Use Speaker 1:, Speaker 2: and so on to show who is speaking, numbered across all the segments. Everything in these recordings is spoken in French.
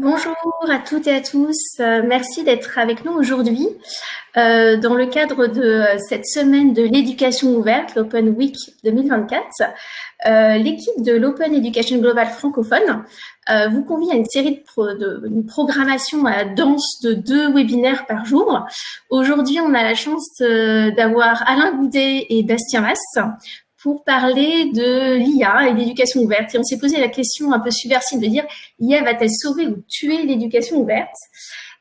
Speaker 1: Bonjour à toutes et à tous. Merci d'être avec nous aujourd'hui dans le cadre de cette semaine de l'éducation ouverte, l'Open Week 2024. L'équipe de l'Open Education Global francophone vous convie à une série une programmation dense de 2 webinaires par jour. Aujourd'hui, on a la chance d'avoir Alain Goudet et Bastien Masse pour parler de l'IA et d'éducation ouverte. Et on s'est posé la question un peu subversive de dire l'IA va-t-elle sauver ou tuer l'éducation ouverte?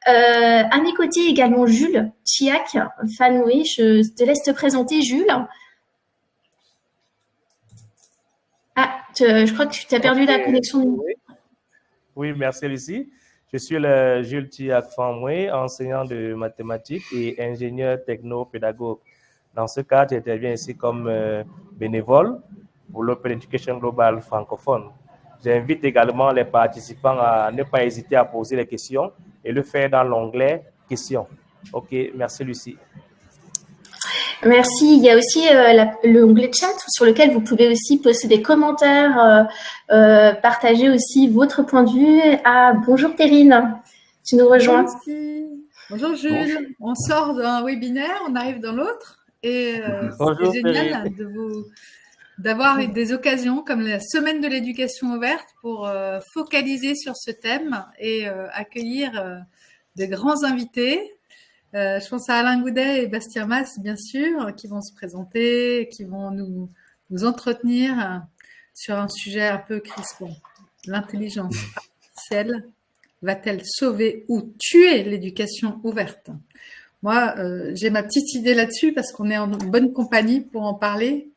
Speaker 1: À mes côtés également Jules Chiac, Fanoé. Je te laisse te présenter, Jules. Je crois que tu as perdu la connexion.
Speaker 2: Oui, merci Lucie. Je suis le Jules Chiac Fanmoué, enseignant de mathématiques et ingénieur techno-pédagogue. Dans ce cadre, j'interviens ici comme bénévole pour l'Open Education Global francophone. J'invite également les participants à ne pas hésiter à poser les questions et le faire dans l'onglet « Questions ». Ok, merci Lucie.
Speaker 1: Merci. Il y a aussi l'onglet chat sur lequel vous pouvez aussi poster des commentaires, partager aussi votre point de vue. Bonjour Terrine, tu nous rejoins.
Speaker 3: Bonjour Jules. On sort d'un webinaire, on arrive dans l'autre et c'est génial d'avoir des occasions comme la semaine de l'éducation ouverte pour focaliser sur ce thème et accueillir de grands invités. Je pense à Alain Goudet et Bastien Masse, bien sûr, qui vont se présenter, qui vont nous entretenir sur un sujet un peu crispant. L'intelligence artificielle va-t-elle sauver ou tuer l'éducation ouverte? Moi, j'ai ma petite idée là-dessus parce qu'on est en bonne compagnie pour en parler.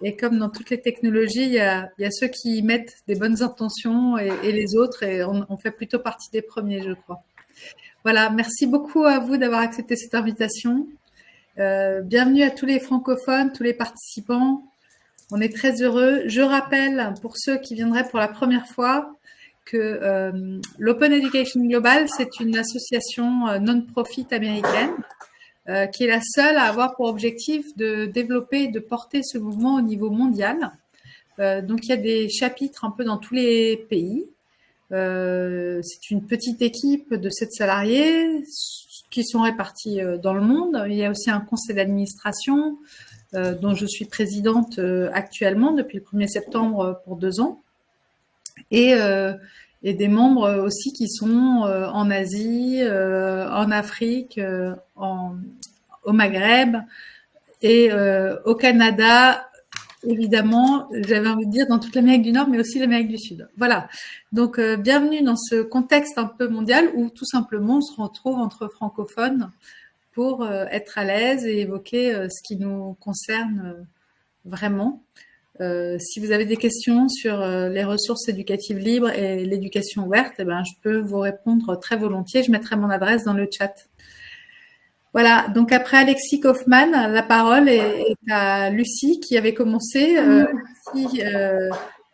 Speaker 3: Et comme dans toutes les technologies, il y a ceux qui y mettent des bonnes intentions et les autres, et on fait plutôt partie des premiers, je crois. Voilà, merci beaucoup à vous d'avoir accepté cette invitation. Bienvenue à tous les francophones, tous les participants. On est très heureux. Je rappelle, pour ceux qui viendraient pour la première fois, que l'Open Education Global, c'est une association non-profit américaine qui est la seule à avoir pour objectif de développer et de porter ce mouvement au niveau mondial. Donc, il y a des chapitres un peu dans tous les pays. C'est une petite équipe de 7 salariés qui sont répartis dans le monde. Il y a aussi un conseil d'administration dont je suis présidente actuellement depuis le 1er septembre pour 2 ans. Et des membres aussi qui sont en Asie, en Afrique, au Maghreb et au Canada, évidemment, j'avais envie de dire dans toute l'Amérique du Nord, mais aussi l'Amérique du Sud. Voilà. Donc, bienvenue dans ce contexte un peu mondial où tout simplement on se retrouve entre francophones pour être à l'aise et évoquer ce qui nous concerne vraiment. Si vous avez des questions sur les ressources éducatives libres et l'éducation ouverte, eh ben, je peux vous répondre très volontiers. Je mettrai mon adresse dans le chat. Voilà, donc après Alexis Kaufmann, la parole est à Lucie qui avait commencé.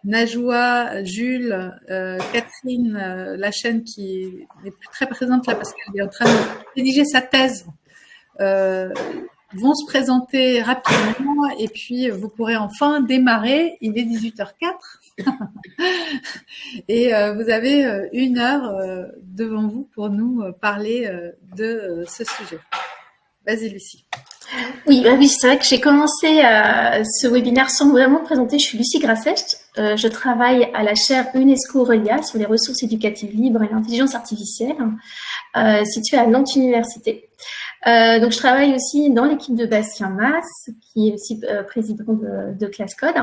Speaker 3: Najwa, Jules, Catherine, la chaîne qui n'est plus très présente là parce qu'elle est en train de rédiger sa thèse, vont se présenter rapidement et puis vous pourrez enfin démarrer. Il est 18h04 et vous avez 1 heure devant vous pour nous parler de ce sujet. Vas-y, Lucie.
Speaker 1: Oui, c'est vrai que j'ai commencé ce webinaire sans vraiment me présenter. Je suis Lucie Grasset. Je travaille à la chaire UNESCO RELIA sur les ressources éducatives libres et l'intelligence artificielle, située à Nantes Université. Donc, je travaille aussi dans l'équipe de Bastien Masse, qui est aussi président de ClassCode.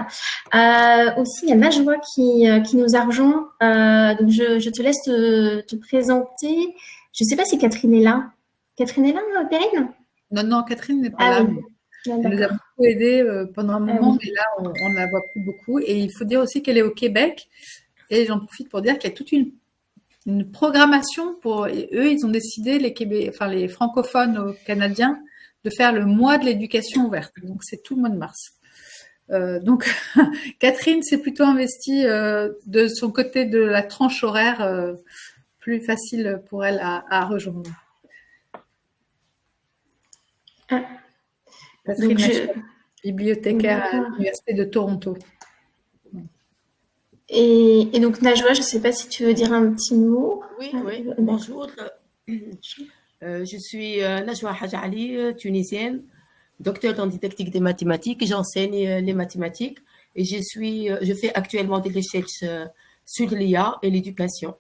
Speaker 1: Aussi, il y a Najwa qui nous a rejoint. Donc, je te laisse te présenter. Je ne sais pas si Catherine est là. Catherine est là, Perrine?
Speaker 3: Non, Catherine n'est pas là.
Speaker 1: Oui.
Speaker 3: Elle nous a beaucoup aidé pendant un moment, mais là, on ne la voit plus beaucoup. Et il faut dire aussi qu'elle est au Québec. Et j'en profite pour dire qu'il y a toute une programmation pour eux. Ils ont décidé, les francophones canadiens, de faire le mois de l'éducation ouverte. Donc, c'est tout le mois de mars. Donc, Catherine s'est plutôt investie de son côté de la tranche horaire, plus facile pour elle à rejoindre. Catherine, bibliothécaire à l'Université de Toronto.
Speaker 1: Et donc, Najwa, je ne sais pas si tu veux dire un petit mot.
Speaker 4: Oui, bonjour. Je suis Najwa Hajali, tunisienne, docteur en didactique des mathématiques. J'enseigne les mathématiques et je fais actuellement des recherches sur l'IA et l'éducation.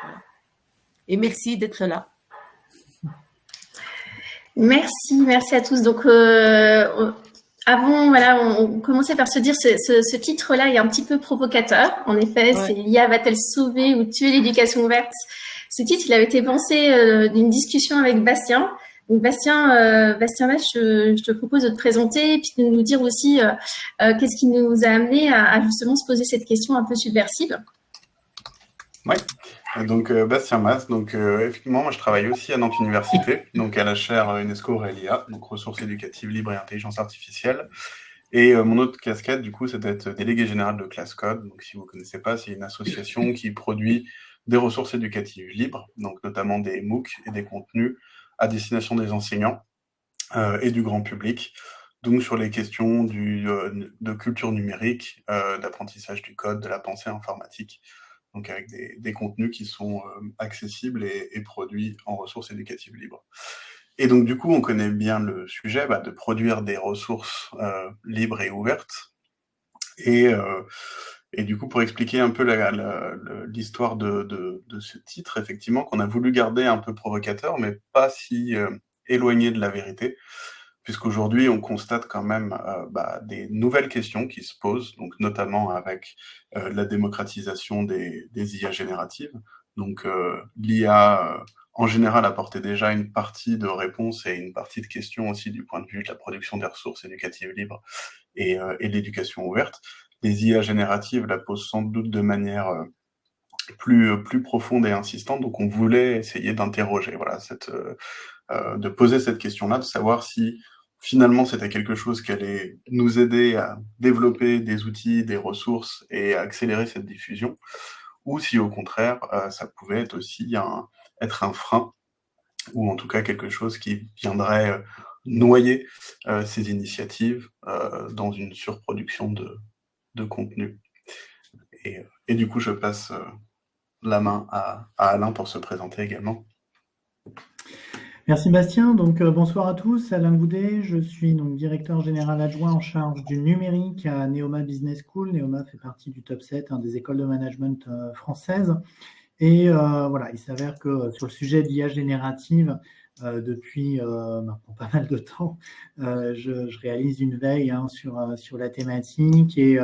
Speaker 4: Voilà. Et merci d'être là.
Speaker 1: Merci à tous. Donc, avant, on commençait par se dire ce titre-là est un petit peu provocateur. En effet, c'est l'IA va-t-elle sauver ou tuer l'éducation ouverte? Ce titre, il avait été pensé d'une discussion avec Bastien. Donc, Bastien, je te propose de te présenter et puis de nous dire aussi qu'est-ce qui nous a amené à justement se poser cette question un peu subversive.
Speaker 5: Oui, donc Bastien Mas, donc effectivement, moi je travaille aussi à Nantes Université, donc à la chaire UNESCO Aurélia, donc ressources éducatives libres et intelligence artificielle. Et mon autre casquette, du coup, c'est d'être délégué général de ClassCode. Donc si vous ne connaissez pas, c'est une association qui produit des ressources éducatives libres, donc notamment des MOOC et des contenus à destination des enseignants et du grand public. Donc sur les questions de culture numérique, d'apprentissage du code, de la pensée informatique. Donc avec des contenus qui sont accessibles et produits en ressources éducatives libres. Et donc du coup, on connaît bien le sujet de produire des ressources libres et ouvertes. Et du coup, pour expliquer un peu l'histoire de ce titre, effectivement, qu'on a voulu garder un peu provocateur, mais pas si éloigné de la vérité, puisqu'aujourd'hui, on constate quand même des nouvelles questions qui se posent, donc notamment avec la démocratisation des IA génératives. Donc l'IA, en général, apportait déjà une partie de réponse et une partie de questions aussi du point de vue de la production des ressources éducatives libres et de l'éducation ouverte. Les IA génératives la posent sans doute de manière plus profonde et insistante, donc on voulait essayer d'interroger, de poser cette question-là, de savoir si finalement c'était quelque chose qui allait nous aider à développer des outils, des ressources et à accélérer cette diffusion, ou si au contraire ça pouvait être aussi être un frein, ou en tout cas quelque chose qui viendrait noyer ces initiatives dans une surproduction de contenu. Et du coup, je passe la main à Alain pour se présenter également.
Speaker 6: Merci Bastien. Donc bonsoir à tous, Alain Goudet, je suis donc directeur général adjoint en charge du numérique à Neoma Business School. Neoma fait partie du top 7 des écoles de management françaises. Et il s'avère que sur le sujet de l'IA générative, depuis maintenant pas mal de temps, je réalise une veille sur la thématique et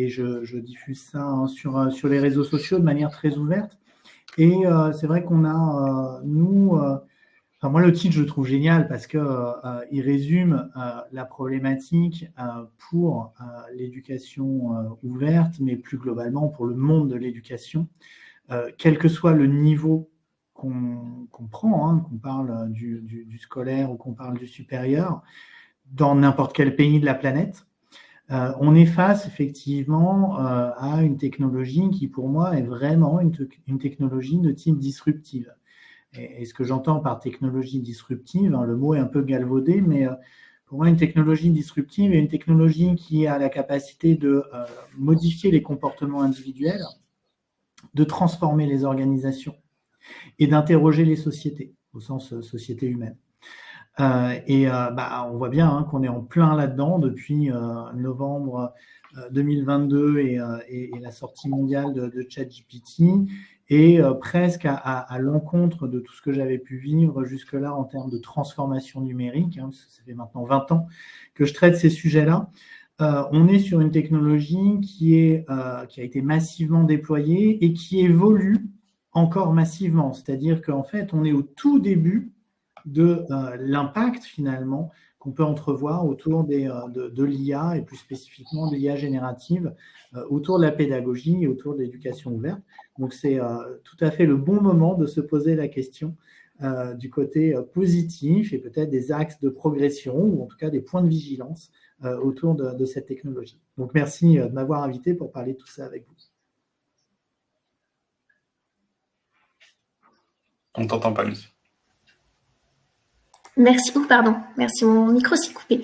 Speaker 6: je diffuse ça sur les réseaux sociaux de manière très ouverte. Et c'est vrai qu'on a, moi, le titre, je le trouve génial parce qu'il résume la problématique pour l'éducation ouverte, mais plus globalement pour le monde de l'éducation, quel que soit le niveau qu'on prend, qu'on parle du scolaire ou qu'on parle du supérieur, dans n'importe quel pays de la planète. On est face effectivement à une technologie qui, pour moi, est vraiment une technologie de type disruptive. Et ce que j'entends par technologie disruptive, le mot est un peu galvaudé, mais pour moi, une technologie disruptive est une technologie qui a la capacité de modifier les comportements individuels, de transformer les organisations et d'interroger les sociétés, au sens société humaine. On voit bien qu'on est en plein là-dedans depuis novembre 2022 et la sortie mondiale de ChatGPT, et presque à l'encontre de tout ce que j'avais pu vivre jusque-là en termes de transformation numérique. Ça fait maintenant 20 ans que je traite ces sujets-là. On est sur une technologie qui a été massivement déployée et qui évolue encore massivement. C'est-à-dire qu'en fait, on est au tout début de l'impact finalement qu'on peut entrevoir autour de l'IA et plus spécifiquement de l'IA générative autour de la pédagogie et autour de l'éducation ouverte. Donc c'est tout à fait le bon moment de se poser la question du côté positif et peut-être des axes de progression ou en tout cas des points de vigilance autour de cette technologie. Donc merci de m'avoir invité pour parler de tout ça avec vous.
Speaker 5: On ne t'entend pas, Lucie.
Speaker 1: Merci. Pardon. Merci, mon micro s'est coupé.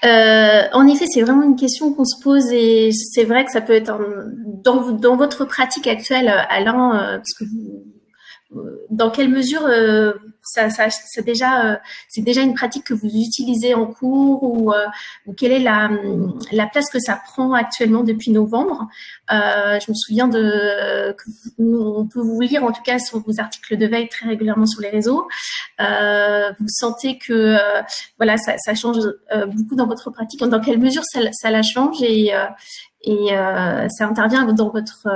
Speaker 1: En effet, c'est vraiment une question qu'on se pose et c'est vrai que ça peut être dans votre pratique actuelle, Alain, parce que dans quelle mesure c'est déjà une pratique que vous utilisez en cours ou quelle est la place que ça prend actuellement depuis novembre. Je me souviens on peut vous lire en tout cas sur vos articles de veille très régulièrement sur les réseaux. Vous sentez que voilà, ça change beaucoup dans votre pratique. Dans quelle mesure ça la change et ça intervient dans votre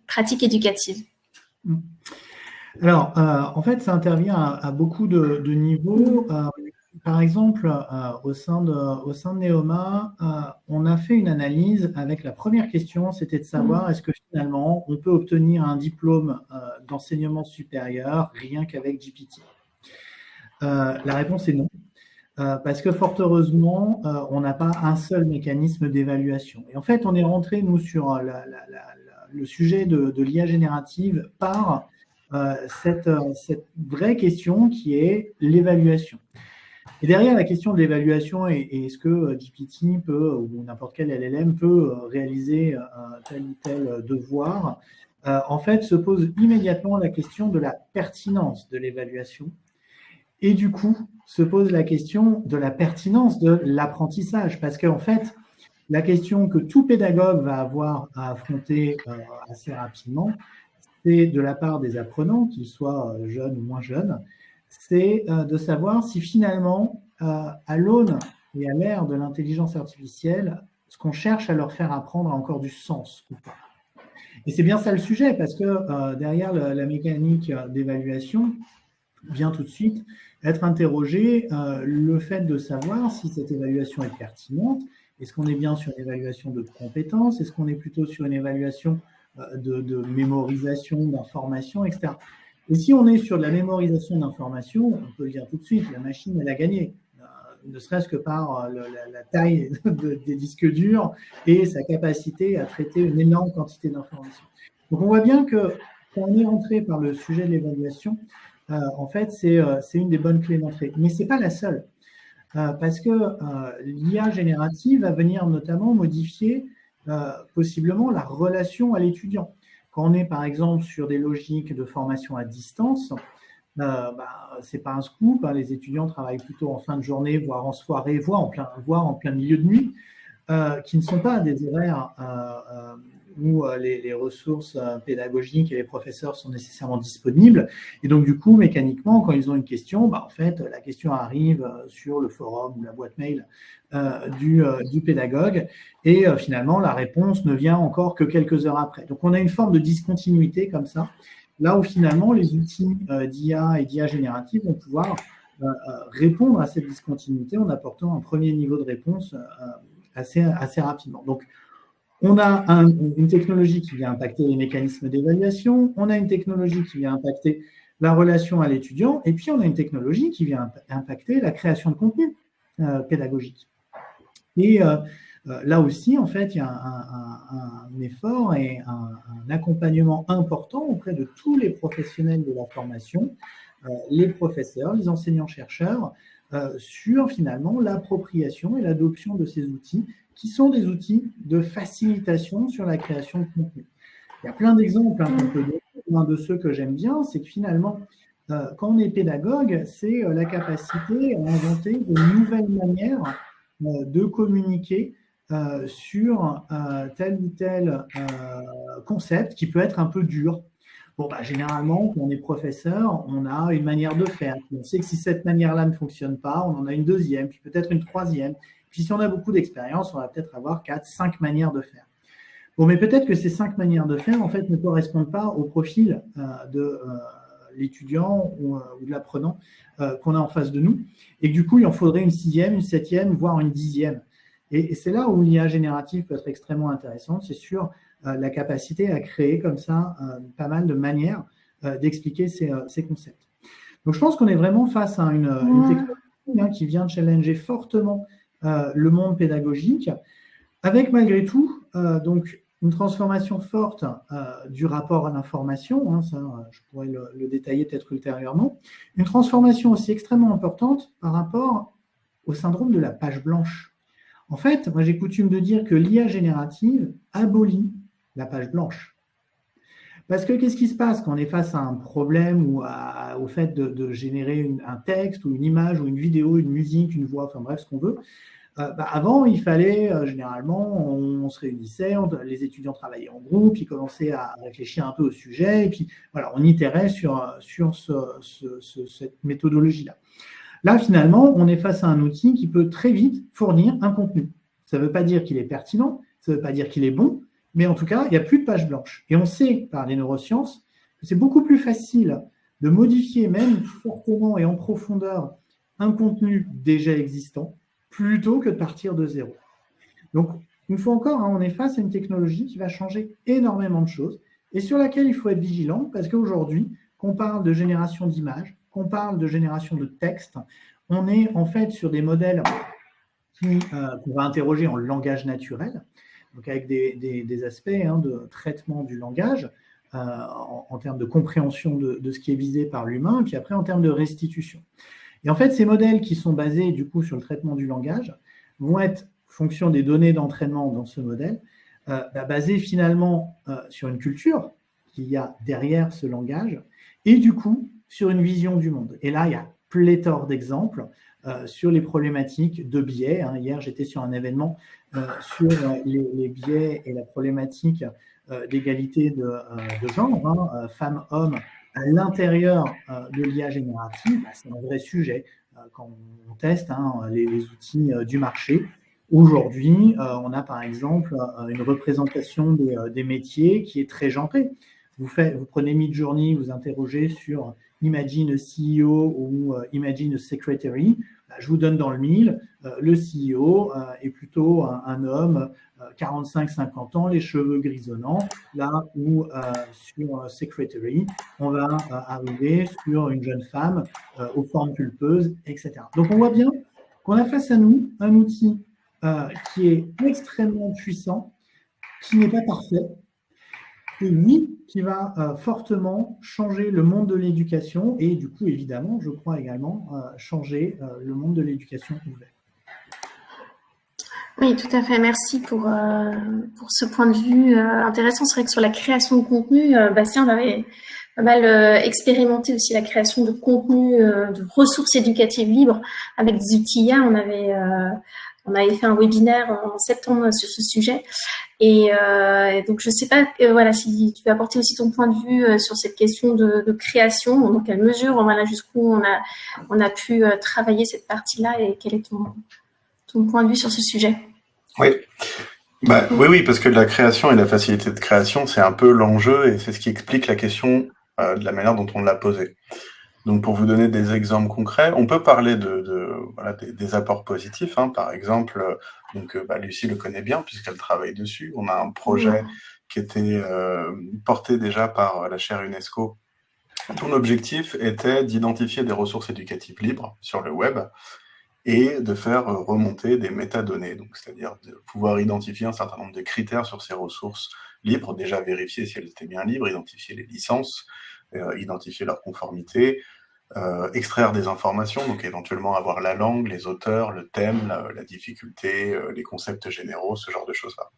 Speaker 1: pratique éducative?
Speaker 6: Alors, en fait, ça intervient à beaucoup de niveaux. Par exemple, au sein de Neoma, on a fait une analyse avec la première question, c'était de savoir est-ce que finalement, on peut obtenir un diplôme d'enseignement supérieur rien qu'avec GPT. La réponse est non. Parce que fort heureusement, on n'a pas un seul mécanisme d'évaluation. Et en fait, on est rentré, nous, sur le sujet de l'IA générative par cette vraie question qui est l'évaluation. Et derrière la question de l'évaluation, est-ce que GPT peut, ou n'importe quel LLM peut réaliser tel ou tel devoir, en fait, se pose immédiatement la question de la pertinence de l'évaluation. Et du coup, se pose la question de la pertinence de l'apprentissage. Parce qu'en fait, la question que tout pédagogue va avoir à affronter assez rapidement, c'est de la part des apprenants, qu'ils soient jeunes ou moins jeunes, c'est de savoir si finalement, à l'aune et à l'ère de l'intelligence artificielle, ce qu'on cherche à leur faire apprendre a encore du sens ou pas. Et c'est bien ça le sujet, parce que derrière la mécanique d'évaluation vient tout de suite être interrogé le fait de savoir si cette évaluation est pertinente. Est-ce qu'on est bien sur une évaluation de compétences? Est-ce qu'on est plutôt sur une évaluation de mémorisation d'informations, etc. Et si on est sur de la mémorisation d'informations, on peut le dire tout de suite, la machine, elle a gagné, ne serait-ce que par la taille des disques durs et sa capacité à traiter une énorme quantité d'informations. Donc on voit bien que quand on est rentré par le sujet de l'évaluation, en fait, c'est une des bonnes clés d'entrée. Mais ce n'est pas la seule, parce que l'IA générative va venir notamment modifier possiblement la relation à l'étudiant. Quand on est par exemple sur des logiques de formation à distance, ce n'est pas un scoop, hein, les étudiants travaillent plutôt en fin de journée, voire en soirée, voire en plein milieu de nuit, qui ne sont pas des horaires où les ressources pédagogiques et les professeurs sont nécessairement disponibles. Et donc, du coup, mécaniquement, quand ils ont une question, en fait, la question arrive sur le forum ou la boîte mail du pédagogue. Et finalement, la réponse ne vient encore que quelques heures après. Donc, on a une forme de discontinuité comme ça, là où finalement, les outils d'IA et d'IA générative vont pouvoir répondre à cette discontinuité en apportant un premier niveau de réponse assez rapidement. Donc, on a une technologie qui vient impacter les mécanismes d'évaluation, on a une technologie qui vient impacter la relation à l'étudiant, et puis on a une technologie qui vient impacter la création de contenu pédagogique. Et là aussi, en fait, il y a un effort et un accompagnement important auprès de tous les professionnels de la formation, les professeurs, les enseignants-chercheurs, sur finalement l'appropriation et l'adoption de ces outils qui sont des outils de facilitation sur la création de contenu. Il y a plein d'exemples qu'on peut donner. Un de ceux que j'aime bien, c'est que finalement, quand on est pédagogue, c'est la capacité à inventer de nouvelles manières de communiquer sur tel ou tel concept qui peut être un peu dur. Bon, généralement, quand on est professeur, on a une manière de faire. On sait que si cette manière-là ne fonctionne pas, on en a une deuxième, puis peut-être une troisième. Puis si on a beaucoup d'expérience, on va peut-être avoir 4, 5 manières de faire. Bon, mais peut-être que ces 5 manières de faire, en fait, ne correspondent pas au profil de l'étudiant ou de l'apprenant qu'on a en face de nous. Et du coup, il en faudrait une 6e, une 7e, voire une 10e. Et c'est là où l'IA générative peut être extrêmement intéressante. C'est sur la capacité à créer comme ça pas mal de manières d'expliquer ces concepts. Donc, je pense qu'on est vraiment face à une technologie qui vient challenger fortement le monde pédagogique, avec malgré tout donc une transformation forte du rapport à l'information, hein, ça je pourrais le détailler peut-être ultérieurement, une transformation aussi extrêmement importante par rapport au syndrome de la page blanche. En fait, moi j'ai coutume de dire que l'IA générative abolit la page blanche. Parce que qu'est-ce qui se passe quand on est face à un problème ou au fait de générer un texte ou une image ou une vidéo, une musique, une voix, enfin bref, ce qu'on veut. Avant, il fallait, généralement, on se réunissait, les étudiants travaillaient en groupe, ils commençaient à réfléchir un peu au sujet, et puis voilà, on itérait sur cette méthodologie-là. Là, finalement, on est face à un outil qui peut très vite fournir un contenu. Ça ne veut pas dire qu'il est pertinent, ça ne veut pas dire qu'il est bon, mais en tout cas, il n'y a plus de page blanche. Et on sait par les neurosciences que c'est beaucoup plus facile de modifier même fortement et en profondeur un contenu déjà existant plutôt que de partir de zéro. Donc, une fois encore, on est face à une technologie qui va changer énormément de choses et sur laquelle il faut être vigilant parce qu'aujourd'hui, qu'on parle de génération d'images, qu'on parle de génération de textes, on est en fait sur des modèles qu'on va interroger en langage naturel, donc avec des aspects de traitement du langage en termes de compréhension de ce qui est visé par l'humain, et puis après en termes de restitution. Et en fait, ces modèles qui sont basés du coup sur le traitement du langage vont être, fonction des données d'entraînement dans ce modèle, basés finalement sur une culture qu'il y a derrière ce langage, et du coup sur une vision du monde. Et là, il y a pléthore d'exemples sur les problématiques de biais. Hier, j'étais sur un événement sur les biais et la problématique d'égalité de genre, femmes-hommes, à l'intérieur de l'IA générative. C'est un vrai sujet quand on teste les outils du marché. Aujourd'hui, on a par exemple une représentation des métiers qui est très genrée. Vous prenez Midjourney, vous interrogez sur Imagine a CEO ou Imagine a Secretary. Je vous donne dans le mille, le CEO est plutôt un homme, 45-50 ans, les cheveux grisonnants, là où sur Secretary, on va arriver sur une jeune femme aux formes pulpeuses, etc. Donc on voit bien qu'on a face à nous un outil qui est extrêmement puissant, qui n'est pas parfait, et oui, qui va fortement changer le monde de l'éducation et du coup, évidemment, je crois également, changer le monde de l'éducation ouverte.
Speaker 1: Oui, tout à fait. Merci pour ce point de vue intéressant. C'est vrai que sur la création de contenu, Bastien, on avait pas mal expérimenté aussi la création de contenu, de ressources éducatives libres avec des outils IA. On avait fait un webinaire en septembre sur ce sujet. Et donc, je ne sais pas voilà, si tu veux apporter aussi ton point de vue sur cette question de création, dans quelle mesure, voilà, jusqu'où on a pu travailler cette partie-là et quel est ton point de vue sur ce sujet?
Speaker 5: Oui. Oui, parce que la création et la facilité de création, c'est un peu l'enjeu et c'est ce qui explique la question de la manière dont on l'a posée. Donc, pour vous donner des exemples concrets, on peut parler des apports positifs. Par exemple, Lucie le connaît bien puisqu'elle travaille dessus. On a un projet qui était porté déjà par la chaire UNESCO. Ton objectif était d'identifier des ressources éducatives libres sur le web et de faire remonter des métadonnées, donc c'est-à-dire de pouvoir identifier un certain nombre de critères sur ces ressources libres, déjà vérifier si elles étaient bien libres, identifier les licences, identifier leur conformité, extraire des informations, donc éventuellement avoir la langue, les auteurs, le thème, la difficulté, les concepts généraux, ce genre de choses-là.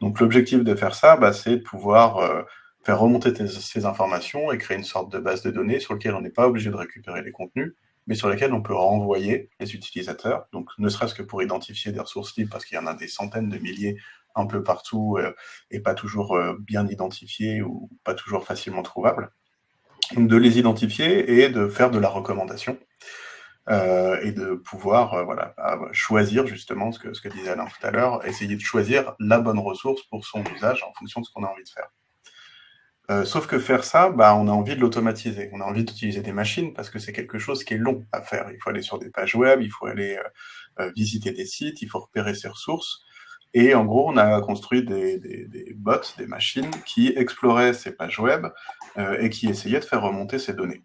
Speaker 5: Donc l'objectif de faire ça, c'est de pouvoir faire remonter ces informations et créer une sorte de base de données sur laquelle on n'est pas obligé de récupérer les contenus, mais sur lesquels on peut renvoyer les utilisateurs, donc ne serait-ce que pour identifier des ressources libres, parce qu'il y en a des centaines de milliers un peu partout, et pas toujours bien identifiées ou pas toujours facilement trouvables. Donc de les identifier et de faire de la recommandation, et de pouvoir choisir justement ce que disait Alain tout à l'heure, essayer de choisir la bonne ressource pour son usage en fonction de ce qu'on a envie de faire. Sauf que faire ça, on a envie de l'automatiser. On a envie d'utiliser des machines parce que c'est quelque chose qui est long à faire. Il faut aller sur des pages web, il faut aller visiter des sites, il faut repérer ses ressources. Et en gros, on a construit des bots, des machines qui exploraient ces pages web et qui essayaient de faire remonter ces données.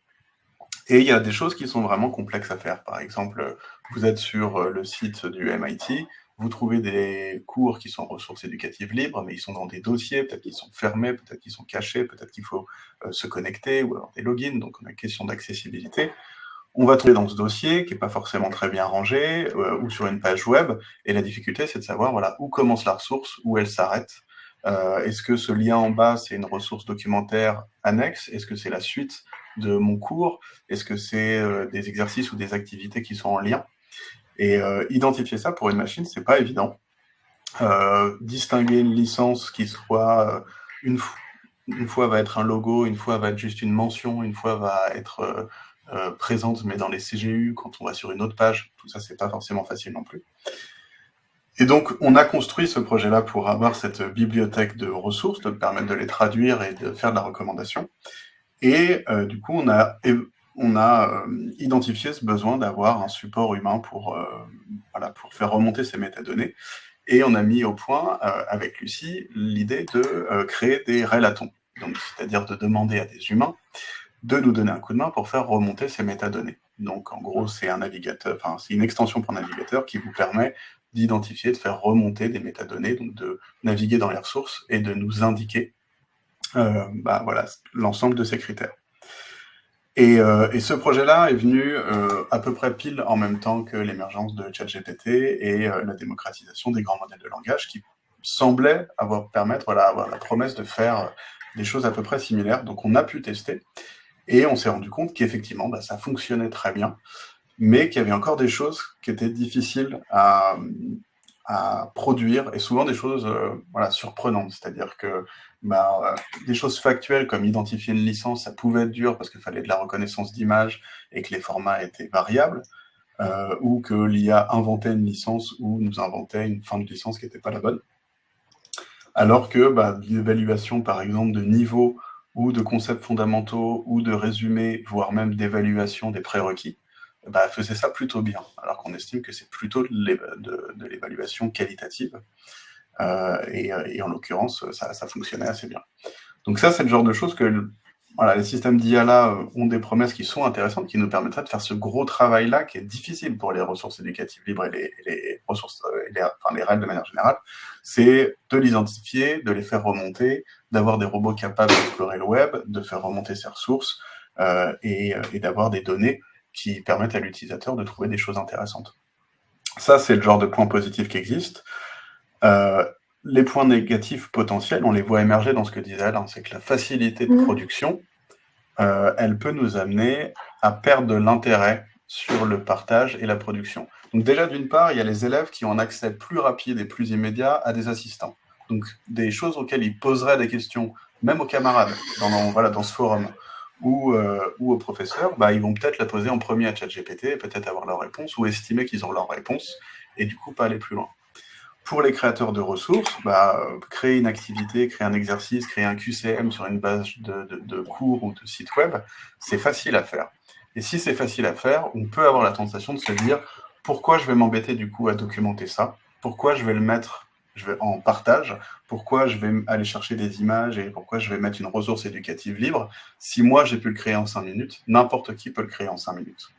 Speaker 5: Et il y a des choses qui sont vraiment complexes à faire. Par exemple, vous êtes sur le site du MIT, vous trouvez des cours qui sont ressources éducatives libres, mais ils sont dans des dossiers, peut-être qu'ils sont fermés, peut-être qu'ils sont cachés, peut-être qu'il faut se connecter ou avoir des logins, donc on a une question d'accessibilité. On va trouver dans ce dossier, qui n'est pas forcément très bien rangé, ou sur une page web, et la difficulté, c'est de savoir voilà, où commence la ressource, où elle s'arrête. Est-ce que ce lien en bas, c'est une ressource documentaire annexe? Est-ce que c'est la suite de mon cours? Est-ce que c'est des exercices ou des activités qui sont en lien? Et identifier ça pour une machine, c'est pas évident. Distinguer une licence qui soit une fois va être un logo, une fois va être juste une mention, une fois va être présente mais dans les CGU quand on va sur une autre page, tout ça c'est pas forcément facile non plus. Et donc on a construit ce projet-là pour avoir cette bibliothèque de ressources, de permettre de les traduire et de faire de la recommandation. Et du coup on a identifié ce besoin d'avoir un support humain pour faire remonter ces métadonnées. Et on a mis au point, avec Lucie, l'idée de créer des relatons, donc c'est-à-dire de demander à des humains de nous donner un coup de main pour faire remonter ces métadonnées. Donc en gros, c'est un navigateur, c'est une extension pour navigateur qui vous permet d'identifier, de faire remonter des métadonnées, donc de naviguer dans les ressources et de nous indiquer l'ensemble de ces critères. Et ce projet-là est venu à peu près pile en même temps que l'émergence de ChatGPT et la démocratisation des grands modèles de langage qui semblait avoir la promesse de faire des choses à peu près similaires. Donc on a pu tester et on s'est rendu compte qu'effectivement ça fonctionnait très bien, mais qu'il y avait encore des choses qui étaient difficiles à produire et souvent des choses surprenantes. C'est-à-dire que des choses factuelles comme identifier une licence, ça pouvait être dur parce qu'il fallait de la reconnaissance d'image et que les formats étaient variables, ou que l'IA inventait une licence ou nous inventait une fin de licence qui n'était pas la bonne. Alors que l'évaluation, par exemple, de niveau ou de concepts fondamentaux ou de résumés, voire même d'évaluation des prérequis, faisait ça plutôt bien, alors qu'on estime que c'est plutôt de l'évaluation qualitative. Et en l'occurrence, ça fonctionnait assez bien. Donc ça, c'est le genre de choses que les systèmes d'IA là ont des promesses qui sont intéressantes, qui nous permettraient de faire ce gros travail-là qui est difficile pour les ressources éducatives libres et les ressources, les règles de manière générale, c'est de l'identifier, de les faire remonter, d'avoir des robots capables d'explorer le web, de faire remonter ces ressources et d'avoir des données qui permettent à l'utilisateur de trouver des choses intéressantes. Ça, c'est le genre de points positifs qui existent. Les points négatifs potentiels, on les voit émerger dans ce que disait Alain, c'est que la facilité de production, elle peut nous amener à perdre de l'intérêt sur le partage et la production. Donc déjà, d'une part, il y a les élèves qui ont un accès plus rapide et plus immédiat à des assistants. Donc des choses auxquelles ils poseraient des questions, même aux camarades, dans ce forum, ou aux professeurs, ils vont peut-être la poser en premier à ChatGPT, peut-être avoir leur réponse, ou estimer qu'ils ont leur réponse, et du coup pas aller plus loin. Pour les créateurs de ressources, créer une activité, créer un exercice, créer un QCM sur une base de cours ou de site web, c'est facile à faire. Et si c'est facile à faire, on peut avoir la tentation de se dire pourquoi je vais m'embêter du coup à documenter ça? Pourquoi je vais le mettre en partage? Pourquoi je vais aller chercher des images et pourquoi je vais mettre une ressource éducative libre? Si moi j'ai pu le créer en 5 minutes, n'importe qui peut le créer en 5 minutes.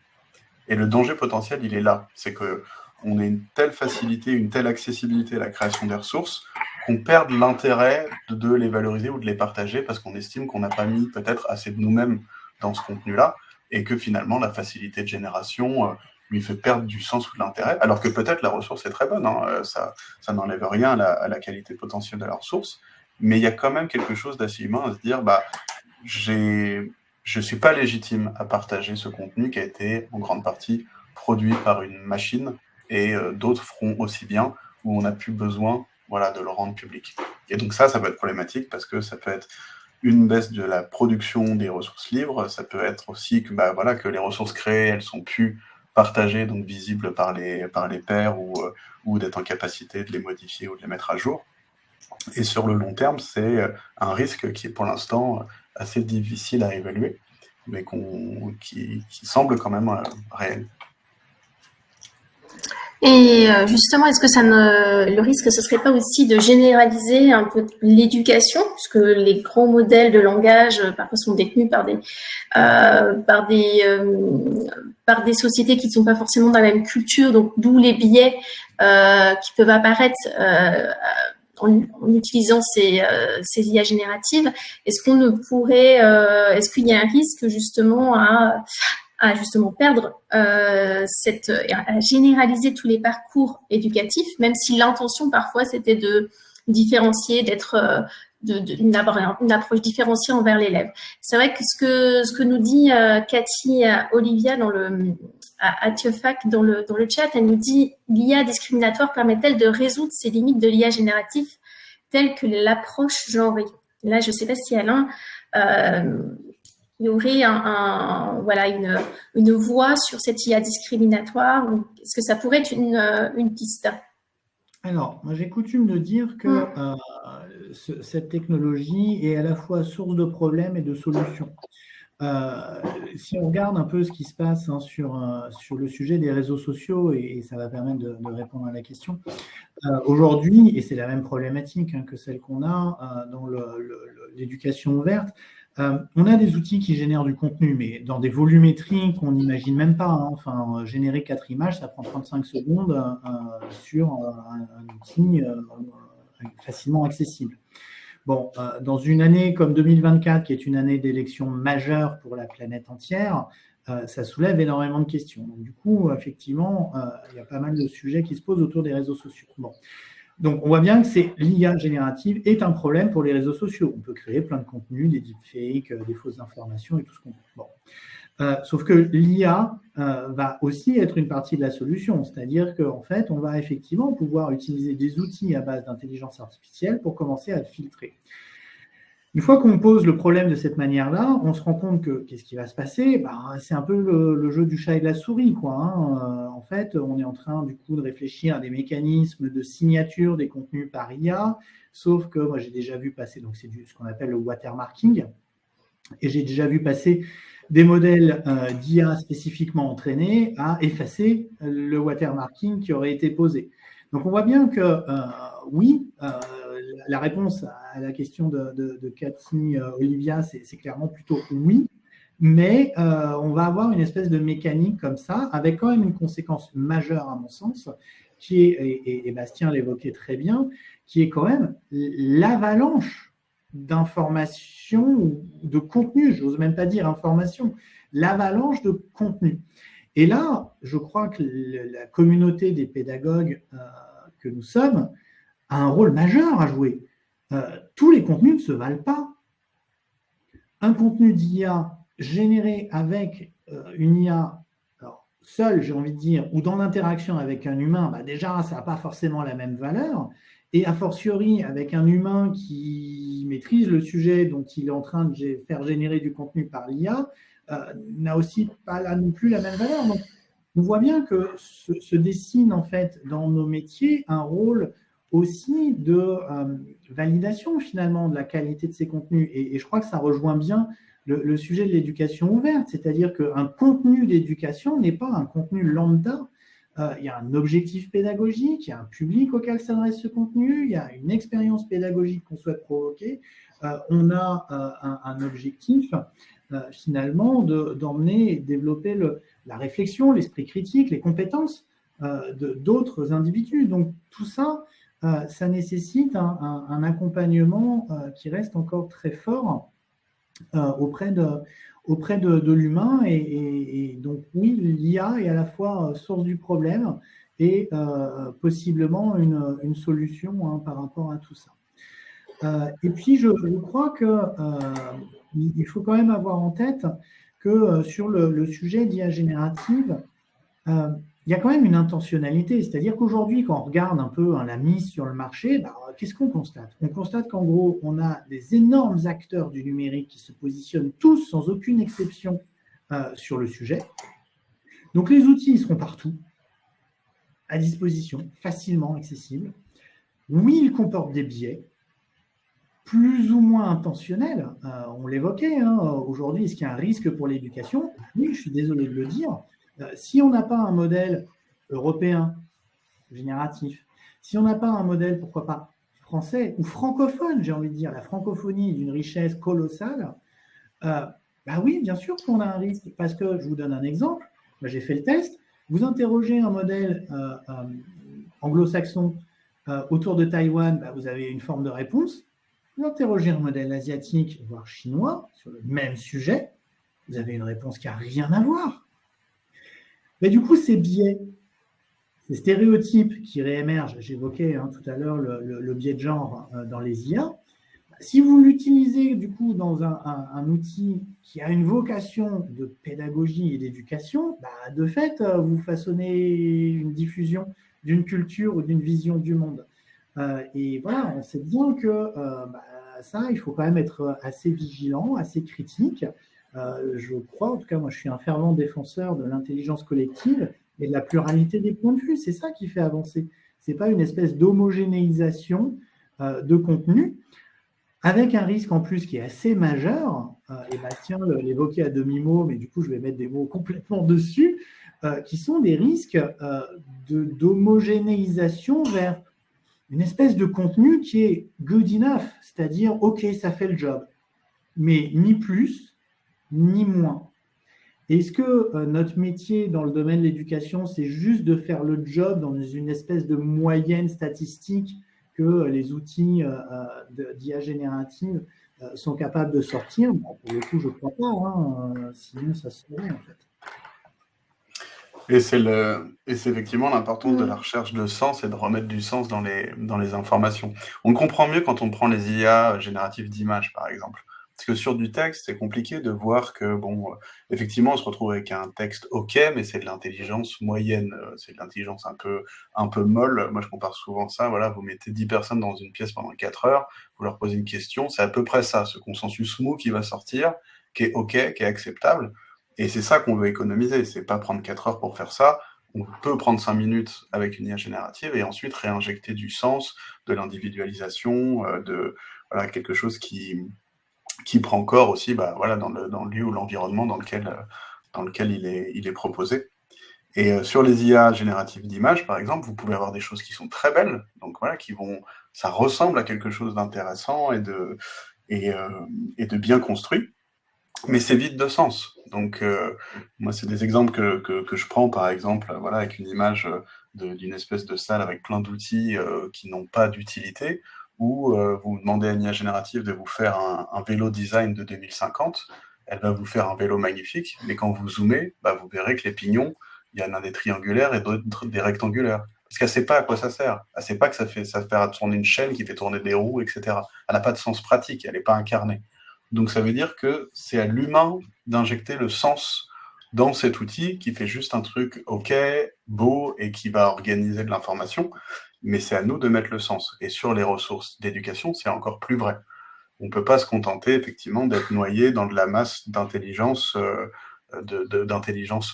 Speaker 5: Et le danger potentiel, il est là. C'est que on a une telle facilité, une telle accessibilité à la création des ressources qu'on perd l'intérêt de les valoriser ou de les partager parce qu'on estime qu'on n'a pas mis peut-être assez de nous-mêmes dans ce contenu-là et que finalement la facilité de génération lui fait perdre du sens ou de l'intérêt, alors que peut-être la ressource est très bonne, ça n'enlève rien à la qualité potentielle de la ressource, mais il y a quand même quelque chose d'assez humain à se dire je ne suis pas légitime à partager ce contenu qui a été en grande partie produit par une machine et d'autres feront aussi bien, où on n'a plus besoin de le rendre public. Et donc ça peut être problématique parce que ça peut être une baisse de la production des ressources libres, ça peut être aussi que, que les ressources créées, elles sont plus partagées, donc visibles par les pairs ou d'être en capacité de les modifier ou de les mettre à jour. Et sur le long terme, c'est un risque qui est pour l'instant assez difficile à évaluer, mais qui semble quand même réel.
Speaker 1: Et justement, est-ce que le risque, ce serait pas aussi de généraliser un peu l'éducation, puisque les grands modèles de langage parfois sont détenus par des sociétés qui ne sont pas forcément dans la même culture, donc d'où les biais qui peuvent apparaître en utilisant ces IA génératives. Est-ce qu'on ne pourrait, est-ce qu'il y a un risque justement à justement perdre à généraliser tous les parcours éducatifs, même si l'intention parfois c'était de différencier, d'être une approche différenciée envers l'élève. C'est vrai que ce que nous dit Cathy Olivia à TIEFAC dans le chat, elle nous dit l'IA discriminatoire permet-elle de résoudre ces limites de l'IA générative telles que l'approche genrée. Là, je ne sais pas si Alain il y aurait une voie sur cette IA discriminatoire. Est-ce que ça pourrait être une piste?
Speaker 6: Alors, moi j'ai coutume de dire que cette technologie est à la fois source de problèmes et de solutions. Si on regarde un peu ce qui se passe sur le sujet des réseaux sociaux, et ça va permettre de répondre à la question, aujourd'hui, et c'est la même problématique que celle qu'on a dans l'éducation ouverte, on a des outils qui génèrent du contenu, mais dans des volumétries qu'on n'imagine même pas. Enfin, générer 4 images, ça prend 35 secondes sur un outil facilement accessible. Bon, dans une année comme 2024, qui est une année d'élection majeure pour la planète entière, ça soulève énormément de questions. Donc, du coup, effectivement, il y a pas mal de sujets qui se posent autour des réseaux sociaux. Bon. Donc, on voit bien que l'IA générative est un problème pour les réseaux sociaux. On peut créer plein de contenus, des deepfakes, des fausses informations et tout ce qu'on veut. Bon. Sauf que l'IA va aussi être une partie de la solution. C'est-à-dire qu'en fait, on va effectivement pouvoir utiliser des outils à base d'intelligence artificielle pour commencer à filtrer. Une fois qu'on pose le problème de cette manière-là, on se rend compte que qu'est-ce qui va se passer? C'est un peu le jeu du chat et de la souris, quoi. En fait, on est en train du coup de réfléchir à des mécanismes de signature des contenus par IA, sauf que moi j'ai déjà vu passer, donc c'est ce qu'on appelle le watermarking, et j'ai déjà vu passer des modèles d'IA spécifiquement entraînés à effacer le watermarking qui aurait été posé. Donc on voit bien que oui, la réponse à la question de Cathy Olivia, c'est clairement plutôt oui, mais on va avoir une espèce de mécanique comme ça, avec quand même une conséquence majeure à mon sens, qui est, et Bastien l'évoquait très bien, qui est quand même l'avalanche d'informations ou de contenu, je n'ose même pas dire information, l'avalanche de contenu. Et là, je crois que la communauté des pédagogues que nous sommes a un rôle majeur à jouer. Tous les contenus ne se valent pas. Un contenu d'IA généré avec une IA seule, j'ai envie de dire, ou dans l'interaction avec un humain, déjà, ça n'a pas forcément la même valeur. Et a fortiori, avec un humain qui maîtrise le sujet dont il est en train de faire générer du contenu par l'IA, n'a aussi pas là non plus la même valeur. Donc, on voit bien que se dessine en fait dans nos métiers un rôle aussi de validation finalement de la qualité de ces contenus. Et je crois que ça rejoint bien le sujet de l'éducation ouverte, c'est-à-dire qu'un contenu d'éducation n'est pas un contenu lambda. Il y a un objectif pédagogique, il y a un public auquel s'adresse ce contenu, il y a une expérience pédagogique qu'on souhaite provoquer. On a un objectif finalement d'emmener et développer la réflexion, l'esprit critique, les compétences d'autres individus. Donc tout ça, ça nécessite un accompagnement qui reste encore très fort auprès de l'humain. Et donc oui, l'IA est à la fois source du problème et possiblement une solution par rapport à tout ça. Et puis je crois qu'il faut quand même avoir en tête que sur le sujet d'IA générative, il y a quand même une intentionnalité, c'est-à-dire qu'aujourd'hui, quand on regarde un peu la mise sur le marché, qu'est-ce qu'on constate? On constate qu'en gros, on a des énormes acteurs du numérique qui se positionnent tous, sans aucune exception, sur le sujet. Donc les outils, ils seront partout, à disposition, facilement accessibles. Oui, ils comportent des biais, plus ou moins intentionnels. On l'évoquait, aujourd'hui, est-ce qu'il y a un risque pour l'éducation? Oui, je suis désolé de le dire. Si on n'a pas un modèle européen génératif. Si on n'a pas un modèle, pourquoi pas français ou francophone, j'ai envie de dire, la francophonie est d'une richesse colossale, bah oui, bien sûr qu'on a un risque, parce que, je vous donne un exemple, j'ai fait le test, vous interrogez un modèle anglo-saxon autour de Taïwan, bah, vous avez une forme de réponse. Vous interrogez un modèle asiatique, voire chinois, sur le même sujet, vous avez une réponse qui n'a rien à voir. Mais du coup, ces biais, ces stéréotypes qui réémergent, j'évoquais tout à l'heure le biais de genre dans les IA, si vous l'utilisez du coup dans un outil qui a une vocation de pédagogie et d'éducation, bah, de fait, vous façonnez une diffusion d'une culture ou d'une vision du monde. Et voilà, on sait bien que ça, il faut quand même être assez vigilant, assez critique. Je crois, en tout cas, moi je suis un fervent défenseur de l'intelligence collective et de la pluralité des points de vue. C'est ça qui fait avancer. Ce n'est pas une espèce d'homogénéisation de contenu, avec un risque en plus qui est assez majeur, et Bastien l'évoquait à demi-mot, mais du coup je vais mettre des mots complètement dessus, qui sont des risques d'homogénéisation vers une espèce de contenu qui est good enough, c'est-à-dire ok, ça fait le job, mais ni plus, ni moins. Est-ce que notre métier dans le domaine de l'éducation, c'est juste de faire le job dans une espèce de moyenne statistique que les outils d'IA générative sont capables de sortir? Bon, pour le coup, je ne crois pas, sinon ça serait en fait.
Speaker 5: Et c'est effectivement l'importance de la recherche de sens et de remettre du sens dans les informations. On comprend mieux quand on prend les IA génératives d'images, par exemple. Parce que sur du texte, c'est compliqué de voir que, effectivement, on se retrouve avec un texte OK, mais c'est de l'intelligence moyenne, c'est de l'intelligence un peu molle. Moi, je compare souvent ça, voilà, vous mettez 10 personnes dans une pièce pendant 4 heures, vous leur posez une question, c'est à peu près ça, ce consensus mou qui va sortir, qui est OK, qui est acceptable. Et c'est ça qu'on veut économiser, c'est pas prendre 4 heures pour faire ça. On peut prendre 5 minutes avec une IA générative et ensuite réinjecter du sens, de l'individualisation, voilà, quelque chose qui prend corps aussi dans le lieu ou l'environnement dans lequel il est proposé. Et sur les IA génératives d'images, par exemple, vous pouvez avoir des choses qui sont très belles, donc voilà, ça ressemble à quelque chose d'intéressant et de bien construit, mais c'est vide de sens. Donc, moi, c'est des exemples que je prends, par exemple, voilà, avec une image d'une espèce de salle avec plein d'outils qui n'ont pas d'utilité, où vous demandez à une IA générative de vous faire un vélo design de 2050, elle va vous faire un vélo magnifique, mais quand vous zoomez, vous verrez que les pignons, il y en a des triangulaires et d'autres des rectangulaires. Parce qu'elle ne sait pas à quoi ça sert. Elle ne sait pas que ça fait tourner une chaîne qui fait tourner des roues, etc. Elle n'a pas de sens pratique, elle n'est pas incarnée. Donc ça veut dire que c'est à l'humain d'injecter le sens dans cet outil qui fait juste un truc OK, beau et qui va organiser de l'information, mais c'est à nous de mettre le sens. Et sur les ressources d'éducation, c'est encore plus vrai. On ne peut pas se contenter effectivement d'être noyé dans de la masse d'intelligence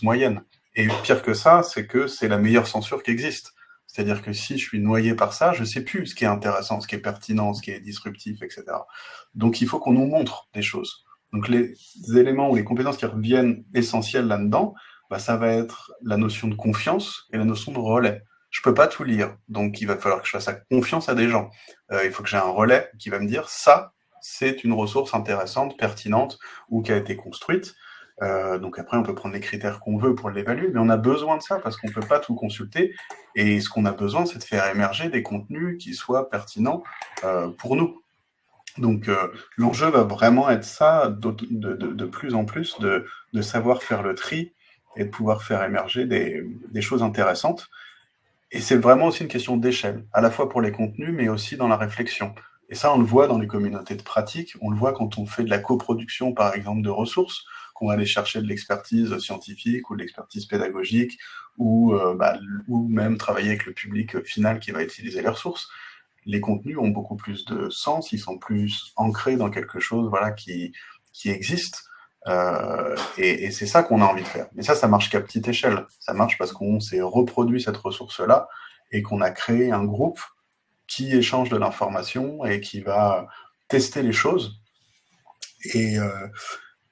Speaker 5: moyenne. Et pire que ça, c'est que c'est la meilleure censure qui existe. C'est-à-dire que si je suis noyé par ça, je ne sais plus ce qui est intéressant, ce qui est pertinent, ce qui est disruptif, etc. Donc il faut qu'on nous montre des choses. Donc les éléments ou les compétences qui reviennent essentielles là-dedans, ça va être la notion de confiance et la notion de relais. Je peux pas tout lire, donc il va falloir que je fasse confiance à des gens. Il faut que j'ai un relais qui va me dire ça, c'est une ressource intéressante, pertinente ou qui a été construite. Donc après, on peut prendre les critères qu'on veut pour l'évaluer, mais on a besoin de ça parce qu'on ne peut pas tout consulter. Et ce qu'on a besoin, c'est de faire émerger des contenus qui soient pertinents pour nous. Donc l'enjeu va vraiment être ça, de plus en plus, de savoir faire le tri et de pouvoir faire émerger des choses intéressantes. Et c'est vraiment aussi une question d'échelle, à la fois pour les contenus, mais aussi dans la réflexion. Et ça, on le voit dans les communautés de pratique, on le voit quand on fait de la coproduction, par exemple, de ressources, qu'on va aller chercher de l'expertise scientifique ou de l'expertise pédagogique, ou même travailler avec le public final qui va utiliser les ressources. Les contenus ont beaucoup plus de sens, ils sont plus ancrés dans quelque chose qui existe. Et c'est ça qu'on a envie de faire. Mais ça marche qu'à petite échelle. Ça marche parce qu'on s'est reproduit cette ressource-là et qu'on a créé un groupe qui échange de l'information et qui va tester les choses. Et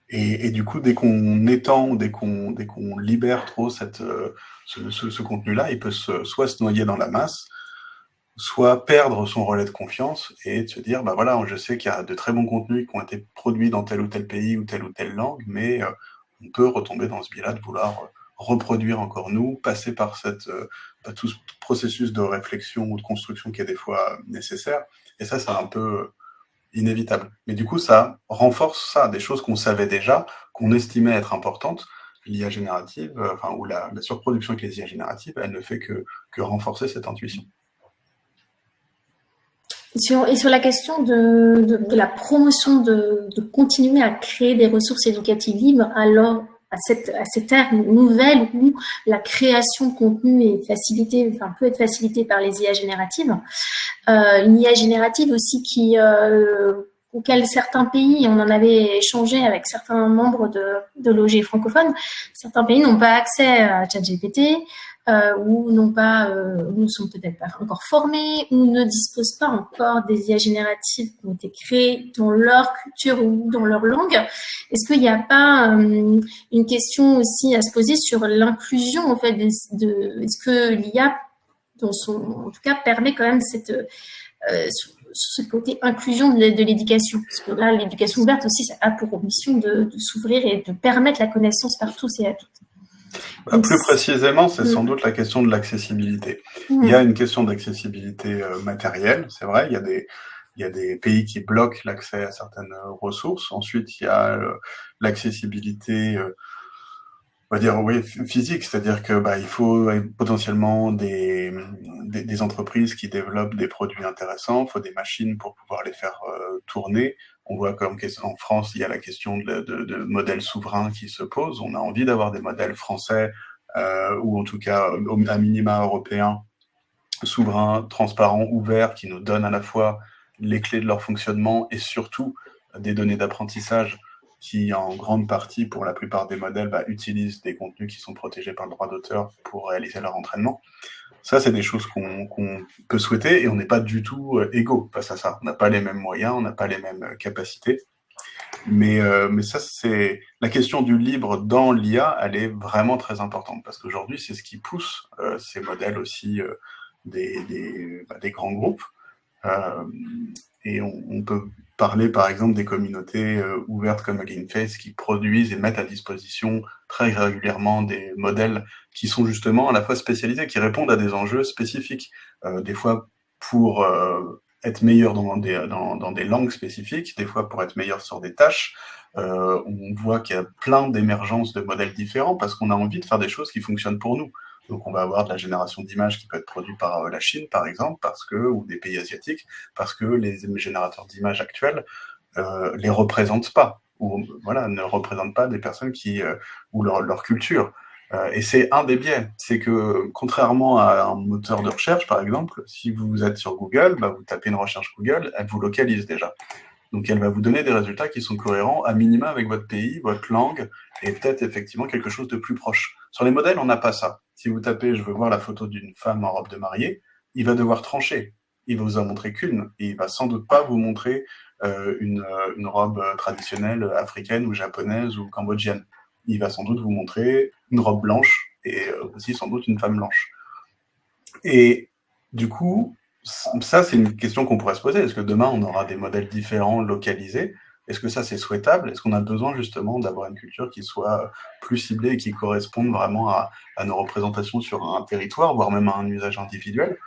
Speaker 5: Et du coup, dès qu'on étend, dès qu'on libère trop ce contenu-là, il peut soit se noyer dans la masse, soit perdre son relais de confiance et de se dire, bah voilà, je sais qu'il y a de très bons contenus qui ont été produits dans tel ou tel pays ou telle langue, mais on peut retomber dans ce biais-là de vouloir reproduire encore nous, passer par tout ce processus de réflexion ou de construction qui est des fois nécessaire. Et ça, c'est un peu inévitable. Mais du coup, ça renforce ça, des choses qu'on savait déjà, qu'on estimait être importantes. L'IA générative, ou la surproduction avec les IA génératives, elle ne fait que renforcer cette intuition.
Speaker 1: Et sur la question de la promotion de continuer à créer des ressources éducatives libres, alors à cette ère nouvelle où la création de contenu est facilitée, peut être facilitée par les IA génératives, une IA générative aussi auquel certains pays, on en avait échangé avec certains membres de l'OG francophone, certains pays n'ont pas accès à ChatGPT, ou ne sont peut-être pas encore formés, ou ne disposent pas encore des IA génératives qui ont été créées dans leur culture ou dans leur langue. Est-ce qu'il n'y a pas une question aussi à se poser sur l'inclusion, en fait, est-ce que l'IA, en tout cas, permet quand même sur ce côté inclusion de l'éducation, parce que là, l'éducation ouverte aussi, ça a pour mission de s'ouvrir et de permettre la connaissance par tous et à toutes.
Speaker 5: Plus précisément, c'est sans doute la question de l'accessibilité. Il y a une question d'accessibilité matérielle, c'est vrai, il y a des pays qui bloquent l'accès à certaines ressources. Ensuite, il y a l'accessibilité on va dire oui physique, c'est-à-dire que il faut potentiellement des entreprises qui développent des produits intéressants, il faut des machines pour pouvoir les faire tourner. On voit comme en France, il y a la question de modèles souverains qui se pose. On a envie d'avoir des modèles français ou en tout cas à minima européens, souverains, transparents, ouverts, qui nous donnent à la fois les clés de leur fonctionnement et surtout des données d'apprentissage qui, en grande partie, pour la plupart des modèles, utilisent des contenus qui sont protégés par le droit d'auteur pour réaliser leur entraînement. Ça, c'est des choses qu'on peut souhaiter et on n'est pas du tout égaux face à ça. On n'a pas les mêmes moyens, on n'a pas les mêmes capacités. Mais ça, c'est la question du libre dans l'IA, elle est vraiment très importante parce qu'aujourd'hui, c'est ce qui pousse ces modèles aussi des grands groupes. Et on peut parler par exemple des communautés ouvertes comme Hugging Face qui produisent et mettent à disposition très régulièrement des modèles qui sont justement à la fois spécialisés, qui répondent à des enjeux spécifiques, des fois pour être meilleurs dans des langues spécifiques, des fois pour être meilleurs sur des tâches. On voit qu'il y a plein d'émergences de modèles différents parce qu'on a envie de faire des choses qui fonctionnent pour nous. Donc, on va avoir de la génération d'images qui peut être produite par la Chine, par exemple, ou des pays asiatiques, parce que les générateurs d'images actuels les représentent pas, ou ne représentent pas des personnes ou leur culture. Et c'est un des biais, c'est que contrairement à un moteur de recherche, par exemple, si vous êtes sur Google, vous tapez une recherche Google, elle vous localise déjà. Donc, elle va vous donner des résultats qui sont cohérents, à minima avec votre pays, votre langue, et peut-être effectivement quelque chose de plus proche. Sur les modèles, on n'a pas ça. Si vous tapez « je veux voir la photo d'une femme en robe de mariée », il va devoir trancher. Il va vous en montrer qu'une, et il va sans doute pas vous montrer une robe traditionnelle africaine ou japonaise ou cambodgienne. Il va sans doute vous montrer une robe blanche, et aussi sans doute une femme blanche. Et du coup, ça, c'est une question qu'on pourrait se poser. Est-ce que demain, on aura des modèles différents, localisés ? Est-ce que ça, c'est souhaitable ? Est-ce qu'on a besoin justement d'avoir une culture qui soit plus ciblée et qui corresponde vraiment à nos représentations sur un territoire, voire même à un usage individuel ?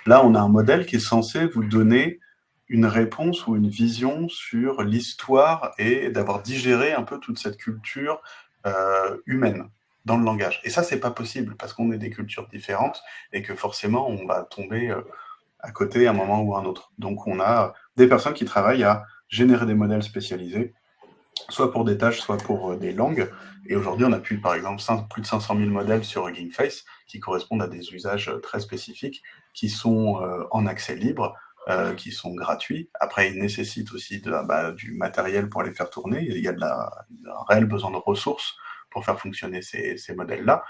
Speaker 5: Là, on a un modèle qui est censé vous donner une réponse ou une vision sur l'histoire et d'avoir digéré un peu toute cette culture humaine dans le langage. Et ça, c'est pas possible parce qu'on est des cultures différentes et que forcément, on va tomber à côté à un moment ou à un autre. Donc, on a des personnes qui travaillent à générer des modèles spécialisés, soit pour des tâches, soit pour des langues. Et aujourd'hui, on a par exemple plus de 500 000 modèles sur Hugging Face qui correspondent à des usages très spécifiques, qui sont en accès libre, qui sont gratuits. Après, ils nécessitent aussi du matériel pour les faire tourner. Il y a un réel besoin de ressources pour faire fonctionner ces modèles-là.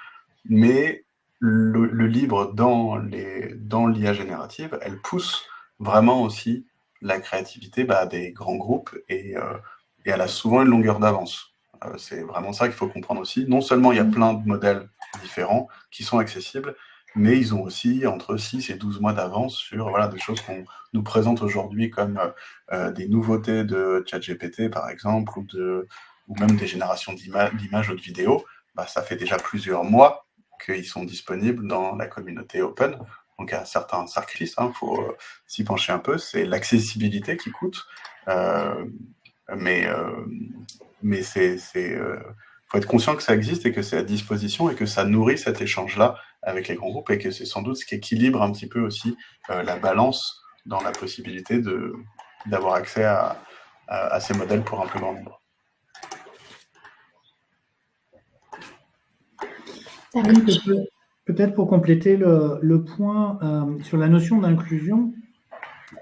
Speaker 5: Mais le libre dans l'IA générative, elle pousse vraiment aussi la créativité des grands groupes et elle a souvent une longueur d'avance. C'est vraiment ça qu'il faut comprendre aussi. Non seulement il y a plein de modèles différents qui sont accessibles, mais ils ont aussi entre 6 et 12 mois d'avance sur voilà, des choses qu'on nous présente aujourd'hui comme des nouveautés de ChatGPT, par exemple, ou même des générations d'images ou de vidéos. Bah, ça fait déjà plusieurs mois qu'ils sont disponibles dans la communauté open. Donc, il y a certains sacrifices, il faut s'y pencher un peu. C'est l'accessibilité qui coûte. Mais faut être conscient que ça existe et que c'est à disposition et que ça nourrit cet échange-là avec les grands groupes et que c'est sans doute ce qui équilibre un petit peu aussi la balance dans la possibilité d'avoir accès à ces modèles pour un plus grand nombre.
Speaker 6: Oui, peut-être pour compléter le point sur la notion d'inclusion,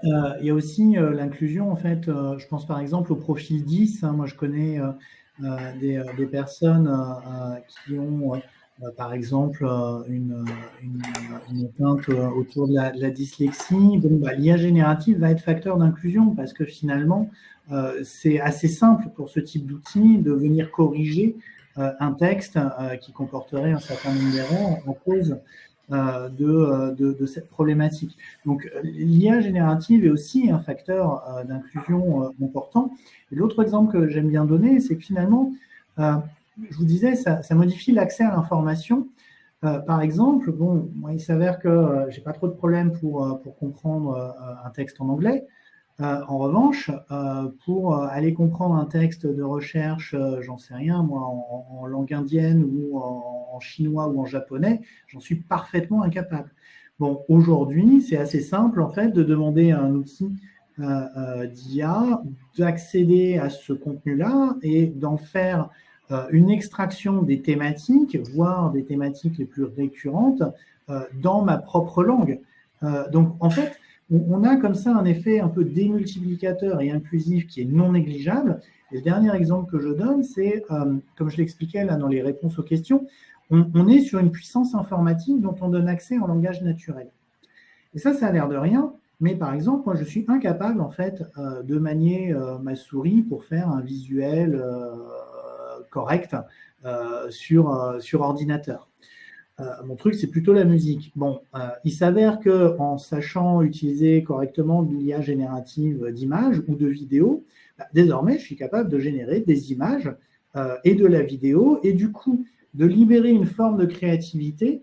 Speaker 6: il y a aussi l'inclusion, en fait, je pense par exemple au profil 10. Moi, je connais des personnes qui ont, par exemple, une atteinte autour de la dyslexie. Bon, l'IA générative va être facteur d'inclusion parce que finalement, c'est assez simple pour ce type d'outil de venir corriger un texte qui comporterait un certain nombre d'erreurs en cause de cette problématique. Donc, l'IA générative est aussi un facteur d'inclusion important. Et l'autre exemple que j'aime bien donner, c'est que finalement, je vous disais, ça modifie l'accès à l'information. Par exemple, bon, moi, il s'avère que j'ai pas trop de problèmes pour comprendre un texte en anglais. En revanche, pour aller comprendre un texte de recherche, j'en sais rien, moi, en langue indienne ou en chinois ou en japonais, j'en suis parfaitement incapable. Bon, aujourd'hui, c'est assez simple, en fait, de demander à un outil d'IA d'accéder à ce contenu-là et d'en faire une extraction des thématiques, voire des thématiques les plus récurrentes, dans ma propre langue. Donc, en fait, on a comme ça un effet un peu démultiplicateur et inclusif qui est non négligeable. Et le dernier exemple que je donne, c'est, comme je l'expliquais là dans les réponses aux questions, on est sur une puissance informatique dont on donne accès en langage naturel. Et ça a l'air de rien, mais par exemple, moi je suis incapable en fait de manier ma souris pour faire un visuel correct sur ordinateur. Mon truc, c'est plutôt la musique. Bon, il s'avère qu'en sachant utiliser correctement l'IA générative d'images ou de vidéos, désormais, je suis capable de générer des images et de la vidéo, et du coup, de libérer une forme de créativité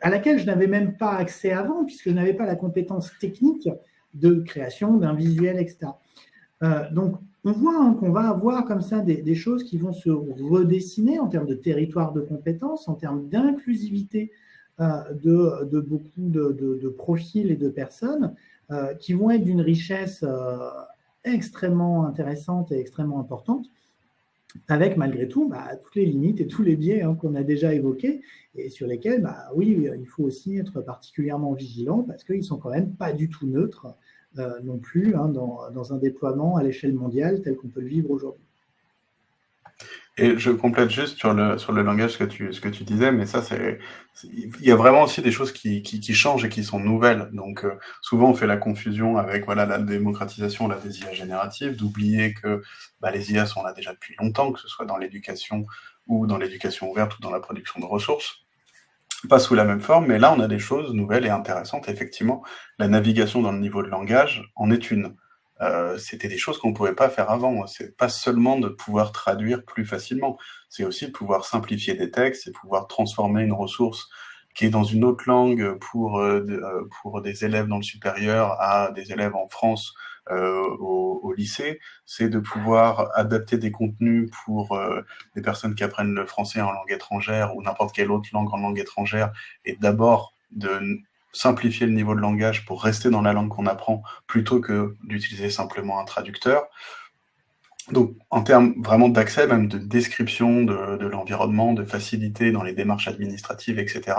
Speaker 6: à laquelle je n'avais même pas accès avant, puisque je n'avais pas la compétence technique de création d'un visuel, etc. Donc, on voit qu'on va avoir comme ça des choses qui vont se redessiner en termes de territoire de compétences, en termes d'inclusivité de beaucoup de profils et de personnes qui vont être d'une richesse extrêmement intéressante et extrêmement importante, avec malgré tout toutes les limites et tous les biais qu'on a déjà évoqués et sur lesquels, oui, il faut aussi être particulièrement vigilant parce qu'ils ne sont quand même pas du tout neutres non plus dans un déploiement à l'échelle mondiale tel qu'on peut le vivre aujourd'hui.
Speaker 5: Et je complète juste sur le langage ce que tu disais, mais ça il y a vraiment aussi des choses qui changent et qui sont nouvelles. Donc souvent on fait la confusion avec la démocratisation des IA génératives, d'oublier que les IA sont là déjà depuis longtemps, que ce soit dans l'éducation ou dans l'éducation ouverte ou dans la production de ressources. Pas sous la même forme, mais là on a des choses nouvelles et intéressantes. Effectivement, la navigation dans le niveau de langage en est une. C'était des choses qu'on ne pouvait pas faire avant. C'est pas seulement de pouvoir traduire plus facilement, c'est aussi de pouvoir simplifier des textes et pouvoir transformer une ressource qui est dans une autre langue pour des élèves dans le supérieur à des élèves en France au lycée. C'est de pouvoir adapter des contenus pour des personnes qui apprennent le français en langue étrangère ou n'importe quelle autre langue en langue étrangère, et d'abord de simplifier le niveau de langage pour rester dans la langue qu'on apprend plutôt que d'utiliser simplement un traducteur. Donc, en termes vraiment d'accès, même de description de l'environnement, de facilité dans les démarches administratives, etc.,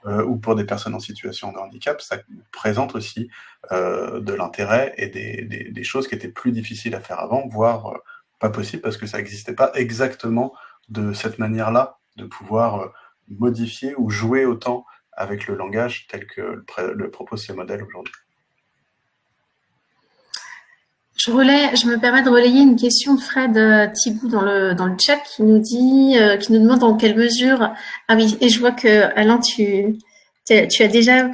Speaker 5: ou pour des personnes en situation de handicap, ça présente aussi de l'intérêt et des choses qui étaient plus difficiles à faire avant, voire pas possible parce que ça n'existait pas exactement de cette manière-là, de pouvoir modifier ou jouer autant avec le langage tel que le proposent ces modèles aujourd'hui.
Speaker 1: Je me permets de relayer une question de Fred Thibault dans le chat qui nous demande dans quelle mesure. Ah oui, et je vois que Alain, tu as déjà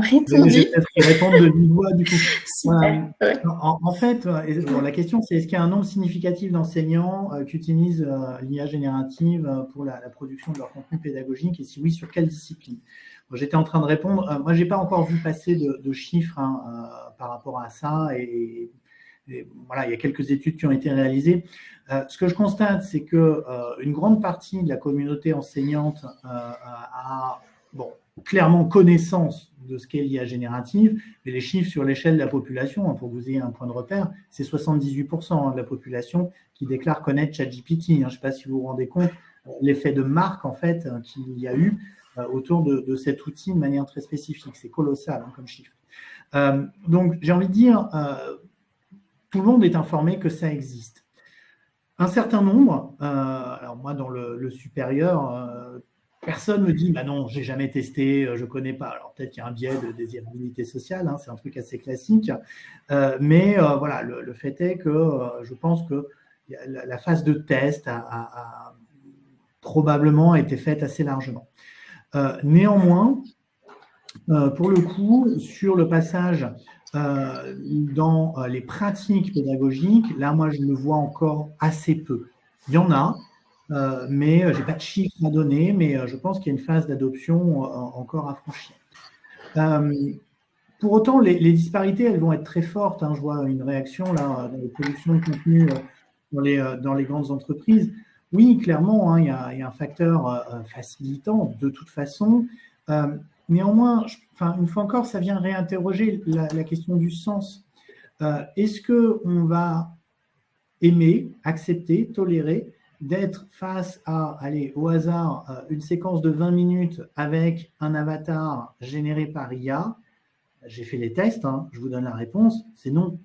Speaker 1: répondu.
Speaker 6: Je vais peut-être y répondre de vive voix du coup.
Speaker 1: Super. Ouais.
Speaker 6: En fait, la question c'est est-ce qu'il y a un nombre significatif d'enseignants qui utilisent l'IA générative pour la production de leur contenu pédagogique et si oui, sur quelle discipline? J'étais en train de répondre. Moi, j'ai pas encore vu passer de chiffres par rapport à ça et voilà, il y a quelques études qui ont été réalisées. Ce que je constate, c'est que une grande partie de la communauté enseignante a clairement connaissance de ce qu'est l'IA générative, mais les chiffres sur l'échelle de la population, pour que vous ayez un point de repère, c'est 78% de la population qui déclare connaître ChatGPT. Je ne sais pas si vous vous rendez compte l'effet de marque en fait qu'il y a eu autour de cet outil de manière très spécifique. C'est colossal comme chiffre. Donc j'ai envie de dire, tout le monde est informé que ça existe. Un certain nombre, alors moi dans le supérieur, personne ne me dit, bah non, j'ai jamais testé, je connais pas. Alors peut-être qu'il y a un biais de désirabilité sociale, c'est un truc assez classique, mais voilà, le fait est que je pense que la phase de test a probablement été faite assez largement. Néanmoins, pour le coup, sur le passage dans les pratiques pédagogiques, là, moi, je le vois encore assez peu. Il y en a, mais je n'ai pas de chiffres à donner, mais je pense qu'il y a une phase d'adoption encore à franchir. Pour autant, les disparités, elles vont être très fortes. Je vois une réaction là dans les productions de contenu dans les grandes entreprises. Oui, clairement, il y a un facteur facilitant de toute façon. Néanmoins, une fois encore, ça vient réinterroger la question du sens. Est-ce qu'on va aimer, accepter, tolérer d'être face à, allez, au hasard, une séquence de 20 minutes avec un avatar généré par IA? J'ai fait les tests, je vous donne la réponse, c'est non.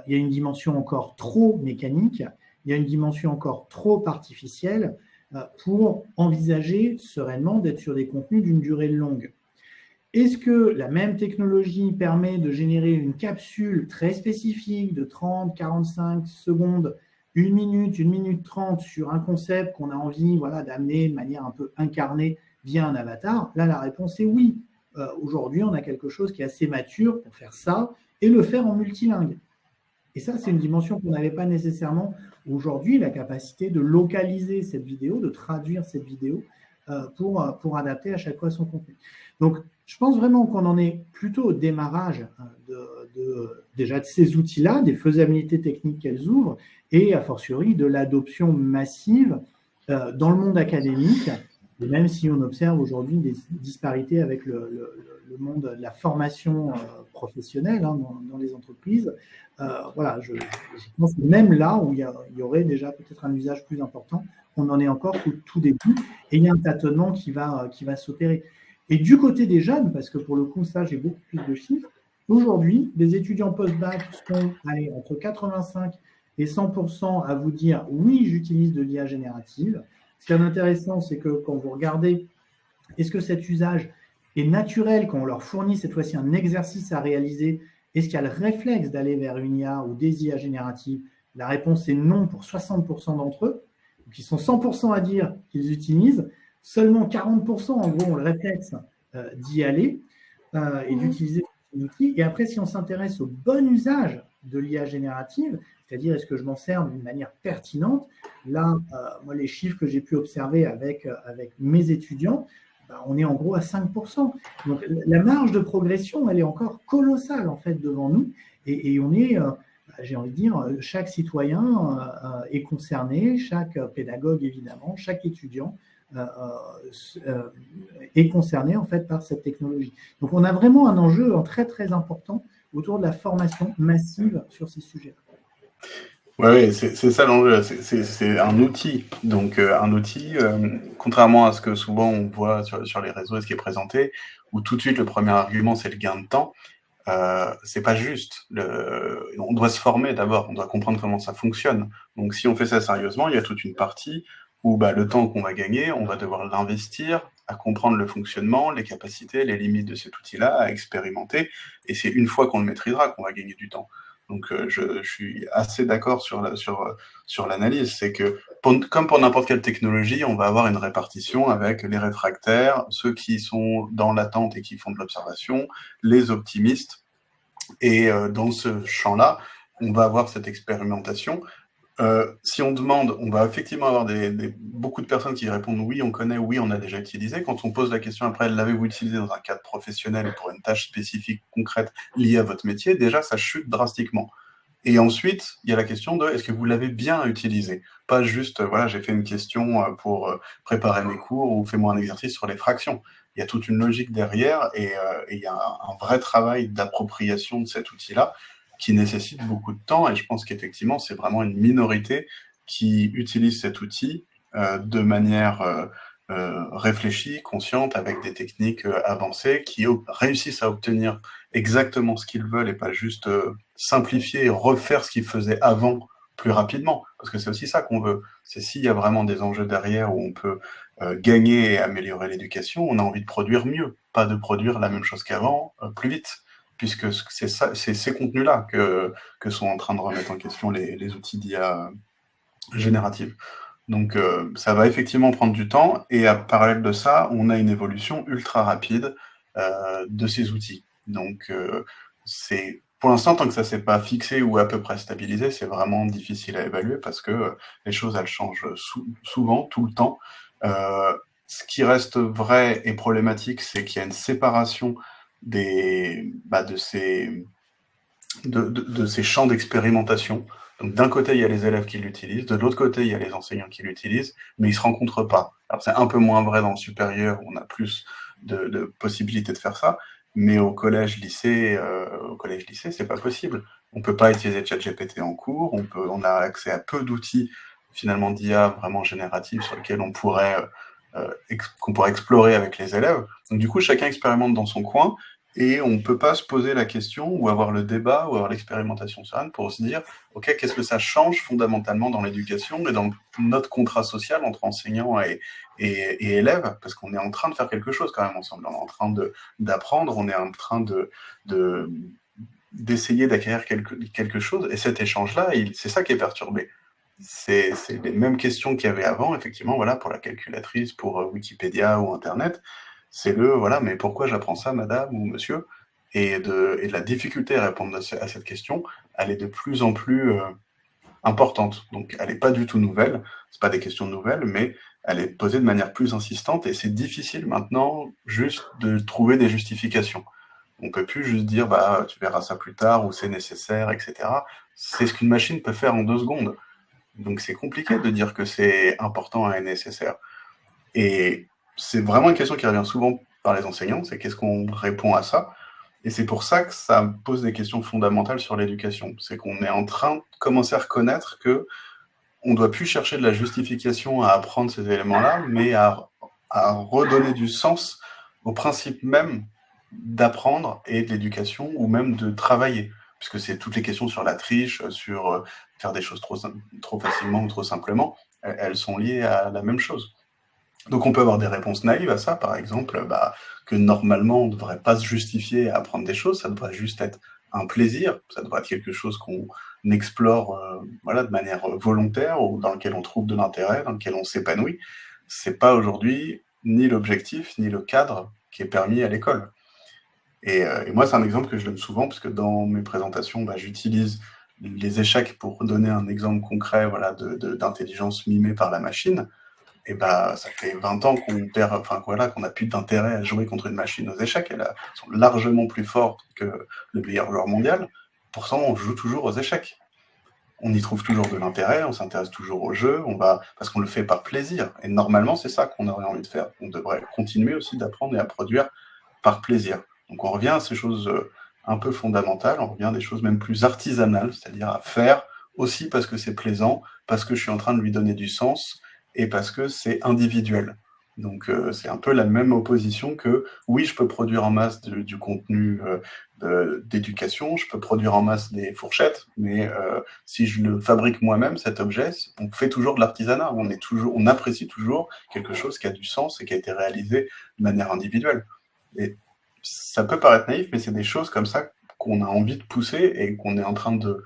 Speaker 6: Il y a une dimension encore trop mécanique, il y a une dimension encore trop artificielle pour envisager sereinement d'être sur des contenus d'une durée longue. Est-ce que la même technologie permet de générer une capsule très spécifique de 30, 45 secondes, 1 minute 30 sur un concept qu'on a envie d'amener de manière un peu incarnée via un avatar? Là, la réponse est oui. Aujourd'hui, on a quelque chose qui est assez mature pour faire ça et le faire en multilingue. Et ça, c'est une dimension qu'on n'avait pas nécessairement aujourd'hui, la capacité de localiser cette vidéo, de traduire cette vidéo pour adapter à chaque fois son contenu. Donc, je pense vraiment qu'on en est plutôt au démarrage déjà de ces outils-là, des faisabilités techniques qu'elles ouvrent, et a fortiori de l'adoption massive dans le monde académique, et même si on observe aujourd'hui des disparités avec le monde de la formation professionnelle dans les entreprises. Voilà, je pense que même là où il y aurait déjà peut-être un usage plus important, on en est encore au tout début, et il y a un tâtonnement qui va s'opérer. Et du côté des jeunes, parce que pour le coup, ça, j'ai beaucoup plus de chiffres, aujourd'hui, des étudiants post-bac sont entre 85 et 100% à vous dire « oui, j'utilise de l'IA générative ». Ce qui est intéressant, c'est que quand vous regardez, est-ce que cet usage est naturel quand on leur fournit cette fois-ci un exercice à réaliser? Est-ce qu'il y a le réflexe d'aller vers une IA ou des IA génératives? La réponse est non pour 60% d'entre eux. Donc, ils sont 100% à dire qu'ils utilisent. Seulement 40% en gros ont le réflexe d'y aller et d'utiliser ces outils. Et après, si on s'intéresse au bon usage de l'IA générative, c'est-à-dire est-ce que je m'en sers d'une manière pertinente, là, moi, les chiffres que j'ai pu observer avec mes étudiants, on est en gros à 5%. Donc, la marge de progression, elle est encore colossale en fait devant nous. Et on est, j'ai envie de dire, chaque citoyen est concerné, chaque pédagogue évidemment, chaque étudiant est concerné en fait par cette technologie. Donc, on a vraiment un enjeu très très important autour de la formation massive sur ces sujets.
Speaker 5: Oui, c'est ça l'enjeu. C'est un outil. Donc, un outil, contrairement à ce que souvent on voit sur les réseaux et ce qui est présenté, où tout de suite le premier argument c'est le gain de temps. C'est pas juste. On doit se former d'abord. On doit comprendre comment ça fonctionne. Donc, si on fait ça sérieusement, il y a toute une partie où le temps qu'on va gagner, on va devoir l'investir à comprendre le fonctionnement, les capacités, les limites de cet outil-là, à expérimenter. Et c'est une fois qu'on le maîtrisera qu'on va gagner du temps. Donc, je suis assez d'accord sur l'analyse. C'est que, comme pour n'importe quelle technologie, on va avoir une répartition avec les réfractaires, ceux qui sont dans l'attente et qui font de l'observation, les optimistes. Et dans ce champ-là, on va avoir cette expérimentation. Si on demande, on va effectivement avoir beaucoup de personnes qui répondent oui, on connaît, oui, on a déjà utilisé. Quand on pose la question après, l'avez-vous utilisé dans un cadre professionnel ou pour une tâche spécifique, concrète, liée à votre métier, déjà, ça chute drastiquement. Et ensuite, il y a la question de est-ce que vous l'avez bien utilisé? Pas juste, voilà, j'ai fait une question pour préparer mes cours ou fais-moi un exercice sur les fractions. Il y a toute une logique derrière et il y a un vrai travail d'appropriation de cet outil-là qui nécessite beaucoup de temps. Et je pense qu'effectivement, c'est vraiment une minorité qui utilise cet outil de manière réfléchie, consciente, avec des techniques avancées, qui réussissent à obtenir exactement ce qu'ils veulent et pas juste simplifier et refaire ce qu'ils faisaient avant plus rapidement. Parce que c'est aussi ça qu'on veut. C'est s'il y a vraiment des enjeux derrière où on peut gagner et améliorer l'éducation, on a envie de produire mieux, pas de produire la même chose qu'avant plus vite. Puisque c'est ces contenus-là que sont en train de remettre en question les outils d'IA générative. Donc, ça va effectivement prendre du temps, et à parallèle de ça, on a une évolution ultra rapide de ces outils. Donc, pour l'instant, tant que ça ne s'est pas fixé ou à peu près stabilisé, c'est vraiment difficile à évaluer parce que les choses, elles changent souvent, tout le temps. Ce qui reste vrai et problématique, c'est qu'il y a une séparation de ces champs d'expérimentation. Donc, d'un côté, il y a les élèves qui l'utilisent, de l'autre côté, il y a les enseignants qui l'utilisent, mais ils ne se rencontrent pas. Alors, c'est un peu moins vrai dans le supérieur, où on a plus de possibilités de faire ça, mais au collège-lycée, c'est pas possible. On peut pas utiliser ChatGPT en cours, on a accès à peu d'outils, finalement, d'IA vraiment génératifs sur lesquels qu'on pourrait explorer avec les élèves. Donc, du coup, chacun expérimente dans son coin, et on ne peut pas se poser la question ou avoir le débat ou avoir l'expérimentation sereine pour se dire ok, qu'est-ce que ça change fondamentalement dans l'éducation et dans notre contrat social entre enseignants et élèves, parce qu'on est en train de faire quelque chose quand même ensemble, on est en train d'apprendre, on est en train d'essayer d'acquérir quelque chose, et cet échange-là, c'est ça qui est perturbé. C'est les mêmes questions qu'il y avait avant, effectivement, voilà, pour la calculatrice, pour Wikipédia ou Internet. C'est voilà, mais pourquoi j'apprends ça, madame ou monsieur? Et de la difficulté à répondre à cette question, elle est de plus en plus importante. Donc, elle n'est pas du tout nouvelle, c'est pas des questions nouvelles, mais elle est posée de manière plus insistante, et c'est difficile maintenant juste de trouver des justifications. On peut plus juste dire, bah, tu verras ça plus tard, ou c'est nécessaire, etc. C'est ce qu'une machine peut faire en 2 secondes. Donc, c'est compliqué de dire que c'est important et nécessaire. Et c'est vraiment une question qui revient souvent par les enseignants, c'est qu'est-ce qu'on répond à ça? Et c'est pour ça que ça pose des questions fondamentales sur l'éducation. C'est qu'on est en train de commencer à reconnaître que on ne doit plus chercher de la justification à apprendre ces éléments-là, mais à redonner du sens au principe même d'apprendre et de l'éducation, ou même de travailler. Puisque c'est toutes les questions sur la triche, sur faire des choses trop facilement ou trop simplement, elles sont liées à la même chose. Donc on peut avoir des réponses naïves à ça, par exemple, que normalement on ne devrait pas se justifier à apprendre des choses, ça devrait juste être un plaisir, ça devrait être quelque chose qu'on explore de manière volontaire, ou dans lequel on trouve de l'intérêt, dans lequel on s'épanouit. C'est pas aujourd'hui ni l'objectif, ni le cadre qui est permis à l'école. Et moi, c'est un exemple que je donne souvent, parce que dans mes présentations, j'utilise les échecs pour donner un exemple concret d'intelligence mimée par la machine. Et ça fait 20 ans qu'on n'a plus d'intérêt à jouer contre une machine aux échecs. Elles sont largement plus fortes que le meilleur joueur mondial. Pourtant, on joue toujours aux échecs. On y trouve toujours de l'intérêt, on s'intéresse toujours au jeu, parce qu'on le fait par plaisir. Et normalement, c'est ça qu'on aurait envie de faire. On devrait continuer aussi d'apprendre et à produire par plaisir. Donc on revient à ces choses un peu fondamentales, on revient à des choses même plus artisanales, c'est-à-dire à faire aussi parce que c'est plaisant, parce que je suis en train de lui donner du sens, et parce que c'est individuel. Donc c'est un peu la même opposition que, oui, je peux produire en masse du contenu d'éducation, je peux produire en masse des fourchettes, mais si je le fabrique moi-même, cet objet, on fait toujours de l'artisanat, on apprécie toujours quelque chose qui a du sens et qui a été réalisé de manière individuelle. Et ça peut paraître naïf, mais c'est des choses comme ça qu'on a envie de pousser et qu'on est en train de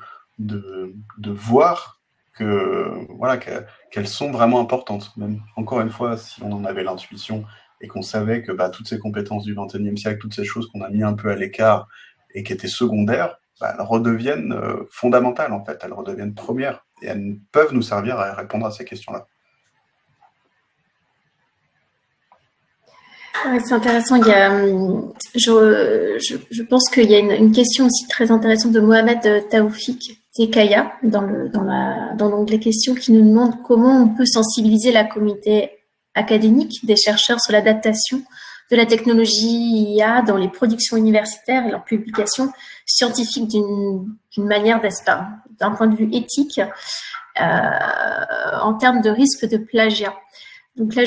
Speaker 5: voir qu'elles sont vraiment importantes. Même, encore une fois, si on en avait l'intuition et qu'on savait que toutes ces compétences du XXIe siècle, toutes ces choses qu'on a mis un peu à l'écart et qui étaient secondaires, elles redeviennent fondamentales, en fait. Elles redeviennent premières. Et elles peuvent nous servir à répondre à ces questions-là.
Speaker 1: Ouais, c'est intéressant. Je pense qu'il y a une question aussi très intéressante de Mohamed Taoufik Tekaya dans l'onglet questions qui nous demande comment on peut sensibiliser la communauté académique des chercheurs sur l'adaptation de la technologie IA dans les productions universitaires et leurs publications scientifiques d'une manière d'un point de vue éthique en termes de risque de plagiat. Donc là,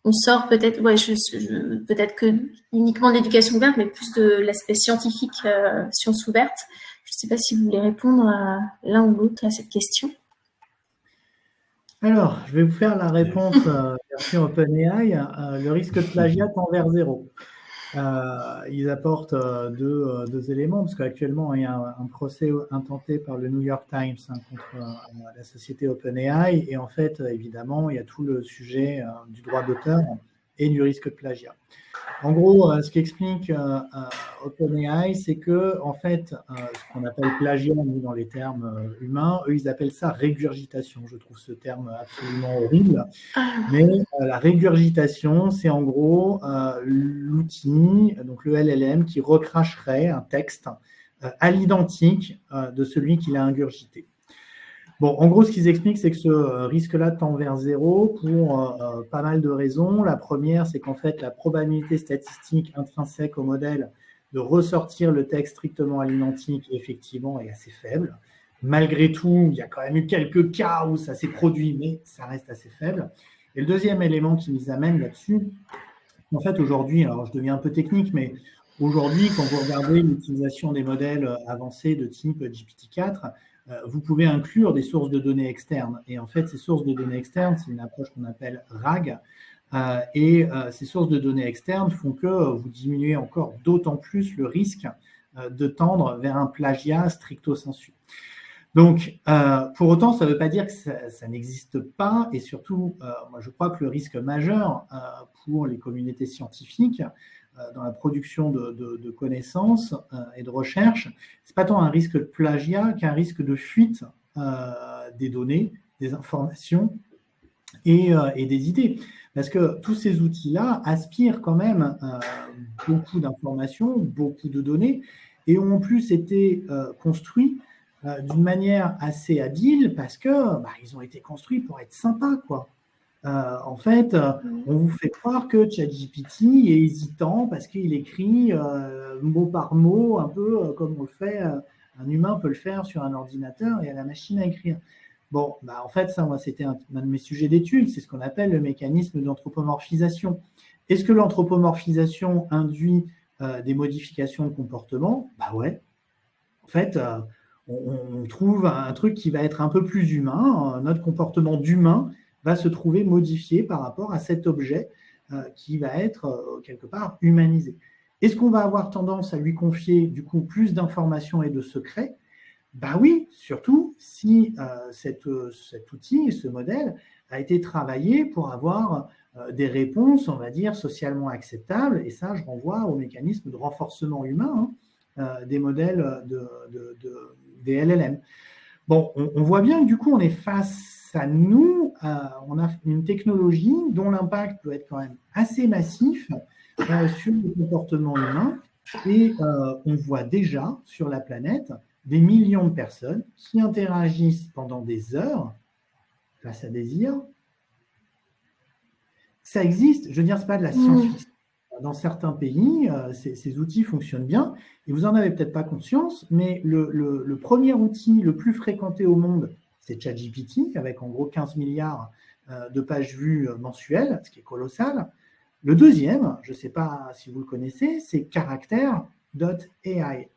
Speaker 1: on sort peut-être, peut-être que uniquement de l'éducation ouverte, mais plus de l'aspect scientifique, sciences ouvertes. Je ne sais pas si vous voulez répondre à l'un ou l'autre à cette question.
Speaker 6: Alors, je vais vous faire la réponse version OpenAI. Le risque de plagiat tend vers 0. Ils apportent deux éléments, parce qu'actuellement, il y a un procès intenté par le New York Times contre la société OpenAI. Et en fait, évidemment, il y a tout le sujet du droit d'auteur et du risque de plagiat. En gros, ce qu'explique OpenAI, c'est que, en fait, ce qu'on appelle plagiat dans les termes humains, eux, ils appellent ça régurgitation. Je trouve ce terme absolument horrible. Mais la régurgitation, c'est en gros l'outil, donc le LLM, qui recracherait un texte à l'identique de celui qu'il a ingurgité. Bon, en gros, ce qu'ils expliquent, c'est que ce risque-là tend vers 0 pour pas mal de raisons. La première, c'est qu'en fait, la probabilité statistique intrinsèque au modèle de ressortir le texte strictement à l'identique, effectivement, est assez faible. Malgré tout, il y a quand même eu quelques cas où ça s'est produit, mais ça reste assez faible. Et le deuxième élément qui nous amène là-dessus, en fait, aujourd'hui, alors je deviens un peu technique, mais aujourd'hui, quand vous regardez l'utilisation des modèles avancés de type GPT-4, vous pouvez inclure des sources de données externes. Et en fait, ces sources de données externes, c'est une approche qu'on appelle RAG. Et ces sources de données externes font que vous diminuez encore d'autant plus le risque de tendre vers un plagiat stricto sensu. Donc, pour autant, ça ne veut pas dire que ça n'existe pas. Et surtout, moi, je crois que le risque majeur pour les communautés scientifiques dans la production de connaissances et de recherche, ce n'est pas tant un risque de plagiat qu'un risque de fuite des données, des informations et des idées. Parce que tous ces outils-là aspirent quand même beaucoup d'informations, beaucoup de données, et ont en plus été construits d'une manière assez habile parce que ils ont été construits pour être sympas, quoi. En fait, on vous fait croire que ChatGPT est hésitant parce qu'il écrit mot par mot, un peu comme on le fait, un humain peut le faire sur un ordinateur et à la machine à écrire. Bon, en fait, ça, moi, c'était un de mes sujets d'étude, c'est ce qu'on appelle le mécanisme d'anthropomorphisation. Est-ce que l'anthropomorphisation induit des modifications de comportement ? Ouais. En fait, on trouve un truc qui va être un peu plus humain. Notre comportement d'humain va se trouver modifié par rapport à cet objet qui va être quelque part humanisé. Est-ce qu'on va avoir tendance à lui confier du coup plus d'informations et de secrets ? Oui, surtout si cet outil, ce modèle, a été travaillé pour avoir des réponses, on va dire, socialement acceptables. Et ça, je renvoie au mécanisme de renforcement humain des modèles des LLM. Bon, on voit bien que du coup, on est face à nous, on a une technologie dont l'impact peut être quand même assez massif sur le comportement humain. Et on voit déjà sur la planète des millions de personnes qui interagissent pendant des heures face à des IA. Ça existe, je veux dire, ce n'est pas de la science-fiction. Dans certains pays, ces outils fonctionnent bien, et vous n'en avez peut-être pas conscience, mais le premier outil le plus fréquenté au monde, c'est ChatGPT, avec en gros 15 milliards de pages vues mensuelles, ce qui est colossal. Le deuxième, je ne sais pas si vous le connaissez, c'est Character.ai.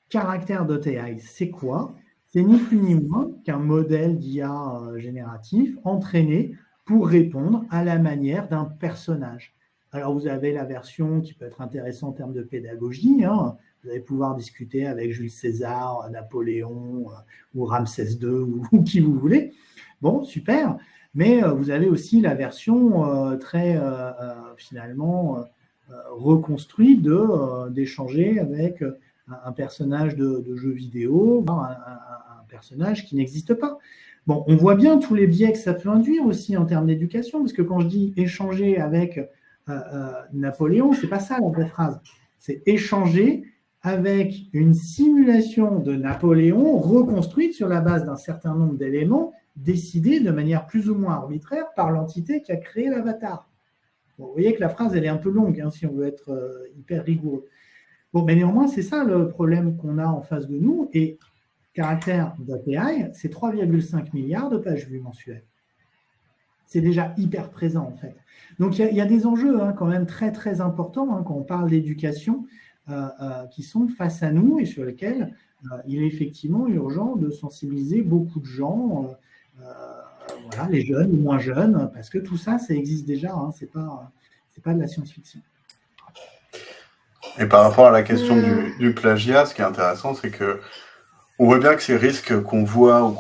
Speaker 6: Character.ai, c'est quoi ? C'est ni plus ni moins qu'un modèle d'IA génératif entraîné pour répondre à la manière d'un personnage. Alors, vous avez la version qui peut être intéressante en termes de pédagogie, Vous allez pouvoir discuter avec Jules César, Napoléon ou Ramsès II ou qui vous voulez. Bon, super. Mais vous avez aussi la version très finalement reconstruite d'échanger avec un personnage de jeu vidéo, un personnage qui n'existe pas. Bon, on voit bien tous les biais que ça peut induire aussi en termes d'éducation, parce que quand je dis échanger avec Napoléon, c'est pas ça la vraie phrase. C'est échanger avec une simulation de Napoléon reconstruite sur la base d'un certain nombre d'éléments décidés de manière plus ou moins arbitraire par l'entité qui a créé l'avatar. Bon, vous voyez que la phrase, elle est un peu longue, hein, si on veut être hyper rigoureux. Bon, mais néanmoins, c'est ça le problème qu'on a en face de nous. Et Caractère.ai, c'est 3,5 milliards de pages vues mensuelles. C'est déjà hyper présent, en fait. Donc, il y a des enjeux quand même très, très importants quand on parle d'éducation qui sont face à nous et sur lesquels il est effectivement urgent de sensibiliser beaucoup de gens, voilà, les jeunes, les moins jeunes, parce que tout ça, ça existe déjà, c'est pas de la science-fiction.
Speaker 5: Et par rapport à la question du plagiat, ce qui est intéressant, c'est que on voit bien que ces risques qu'on voit ou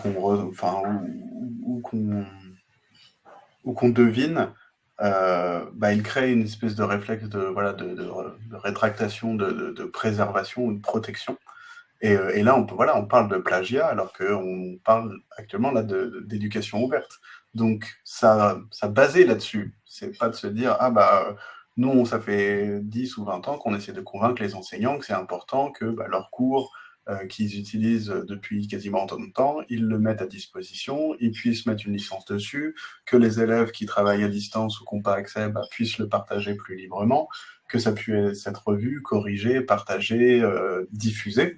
Speaker 5: qu'on devine, ils créent une espèce de réflexe de rétractation, de préservation ou de protection. Et là, on parle de plagiat alors qu'on parle actuellement là d'éducation ouverte. Donc, ça basé là-dessus. C'est pas de se dire, nous, ça fait 10 ou 20 ans qu'on essaie de convaincre les enseignants que c'est important que leurs cours qu'ils utilisent depuis quasiment autant de temps, ils le mettent à disposition, ils puissent mettre une licence dessus, que les élèves qui travaillent à distance ou qui n'ont pas accès puissent le partager plus librement, que ça puisse être revu, corrigé, partagé, diffusé.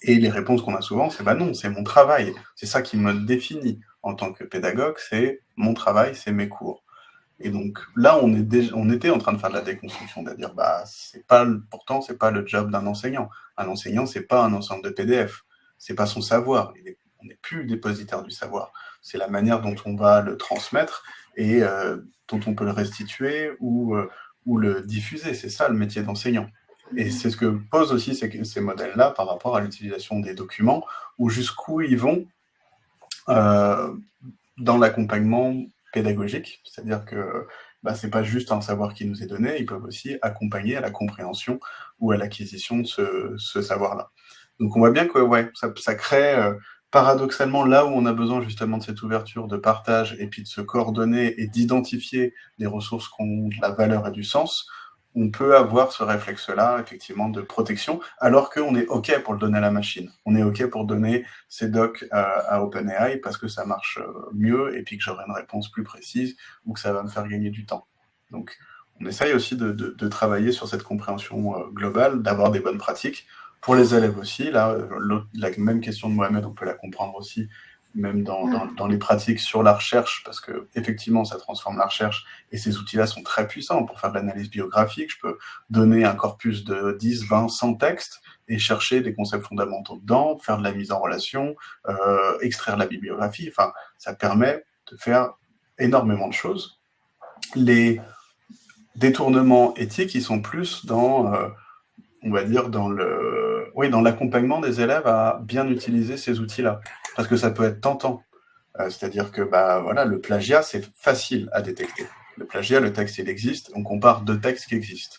Speaker 5: Et les réponses qu'on a souvent, c'est non, c'est mon travail. C'est ça qui me définit en tant que pédagogue, c'est mon travail, c'est mes cours. Et donc là, on était en train de faire de la déconstruction, de dire pourtant c'est pas le job d'un enseignant. Un enseignant, c'est pas un ensemble de PDF, c'est pas son savoir. On n'est plus dépositaire du savoir. C'est la manière dont on va le transmettre et dont on peut le restituer ou le diffuser. C'est ça le métier d'enseignant. Et c'est ce que posent aussi ces modèles-là par rapport à l'utilisation des documents, ou jusqu'où ils vont dans l'accompagnement pédagogique, c'est-à-dire que c'est pas juste un savoir qui nous est donné, ils peuvent aussi accompagner à la compréhension ou à l'acquisition de ce savoir-là. Donc on voit bien que ça crée paradoxalement là où on a besoin justement de cette ouverture, de partage et puis de se coordonner et d'identifier des ressources qui ont de la valeur et du sens, on peut avoir ce réflexe-là, effectivement, de protection, alors qu'on est OK pour le donner à la machine. On est OK pour donner ces docs à OpenAI parce que ça marche mieux et puis que j'aurai une réponse plus précise ou que ça va me faire gagner du temps. Donc, on essaye aussi de travailler sur cette compréhension globale, d'avoir des bonnes pratiques. Pour les élèves aussi, là, la même question de Mohamed, on peut la comprendre aussi, même dans les pratiques sur la recherche, parce que effectivement, ça transforme la recherche et ces outils-là sont très puissants pour faire de l'analyse biographique. Je peux donner un corpus de 10, 20, 100 textes et chercher des concepts fondamentaux dedans, faire de la mise en relation, extraire la bibliographie. Enfin, ça permet de faire énormément de choses. Les détournements éthiques, ils sont plus dans, on va dire, dans l'accompagnement des élèves à bien utiliser ces outils-là. Parce que ça peut être tentant. C'est-à-dire que le plagiat, c'est facile à détecter. Le plagiat, le texte, il existe, on compare deux textes qui existent.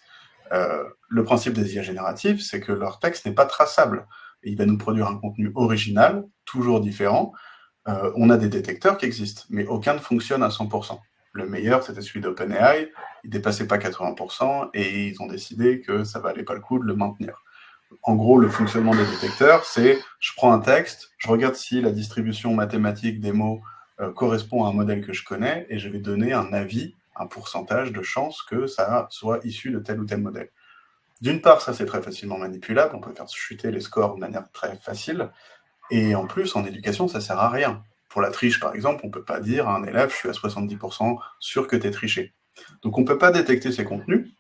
Speaker 5: Le principe des IA génératives, c'est que leur texte n'est pas traçable. Et il va nous produire un contenu original, toujours différent. On a des détecteurs qui existent, mais aucun ne fonctionne à 100%. Le meilleur, c'était celui d'OpenAI, il ne dépassait pas 80%, et ils ont décidé que ça ne valait pas le coup de le maintenir. En gros, le fonctionnement des détecteurs, c'est je prends un texte, je regarde si la distribution mathématique des mots correspond à un modèle que je connais, et je vais donner un avis, un pourcentage de chance que ça soit issu de tel ou tel modèle. D'une part, ça c'est très facilement manipulable, on peut faire chuter les scores de manière très facile, et en plus, en éducation, ça sert à rien. Pour la triche, par exemple, on ne peut pas dire à un élève, je suis à 70% sûr que tu es triché. Donc on ne peut pas détecter ces contenus.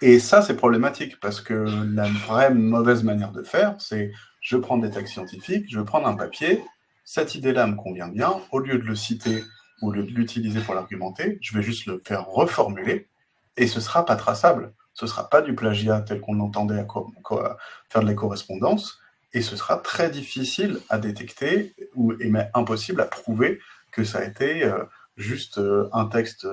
Speaker 5: Et ça, c'est problématique, parce que la vraie mauvaise manière de faire, c'est je prends des textes scientifiques, je vais prendre un papier, cette idée-là me convient bien, au lieu de le citer ou de l'utiliser pour l'argumenter, je vais juste le faire reformuler, et ce ne sera pas traçable. ce ne sera pas du plagiat tel qu'on l'entendait faire de la correspondance, et ce sera très difficile à détecter et même impossible à prouver que ça a été juste un texte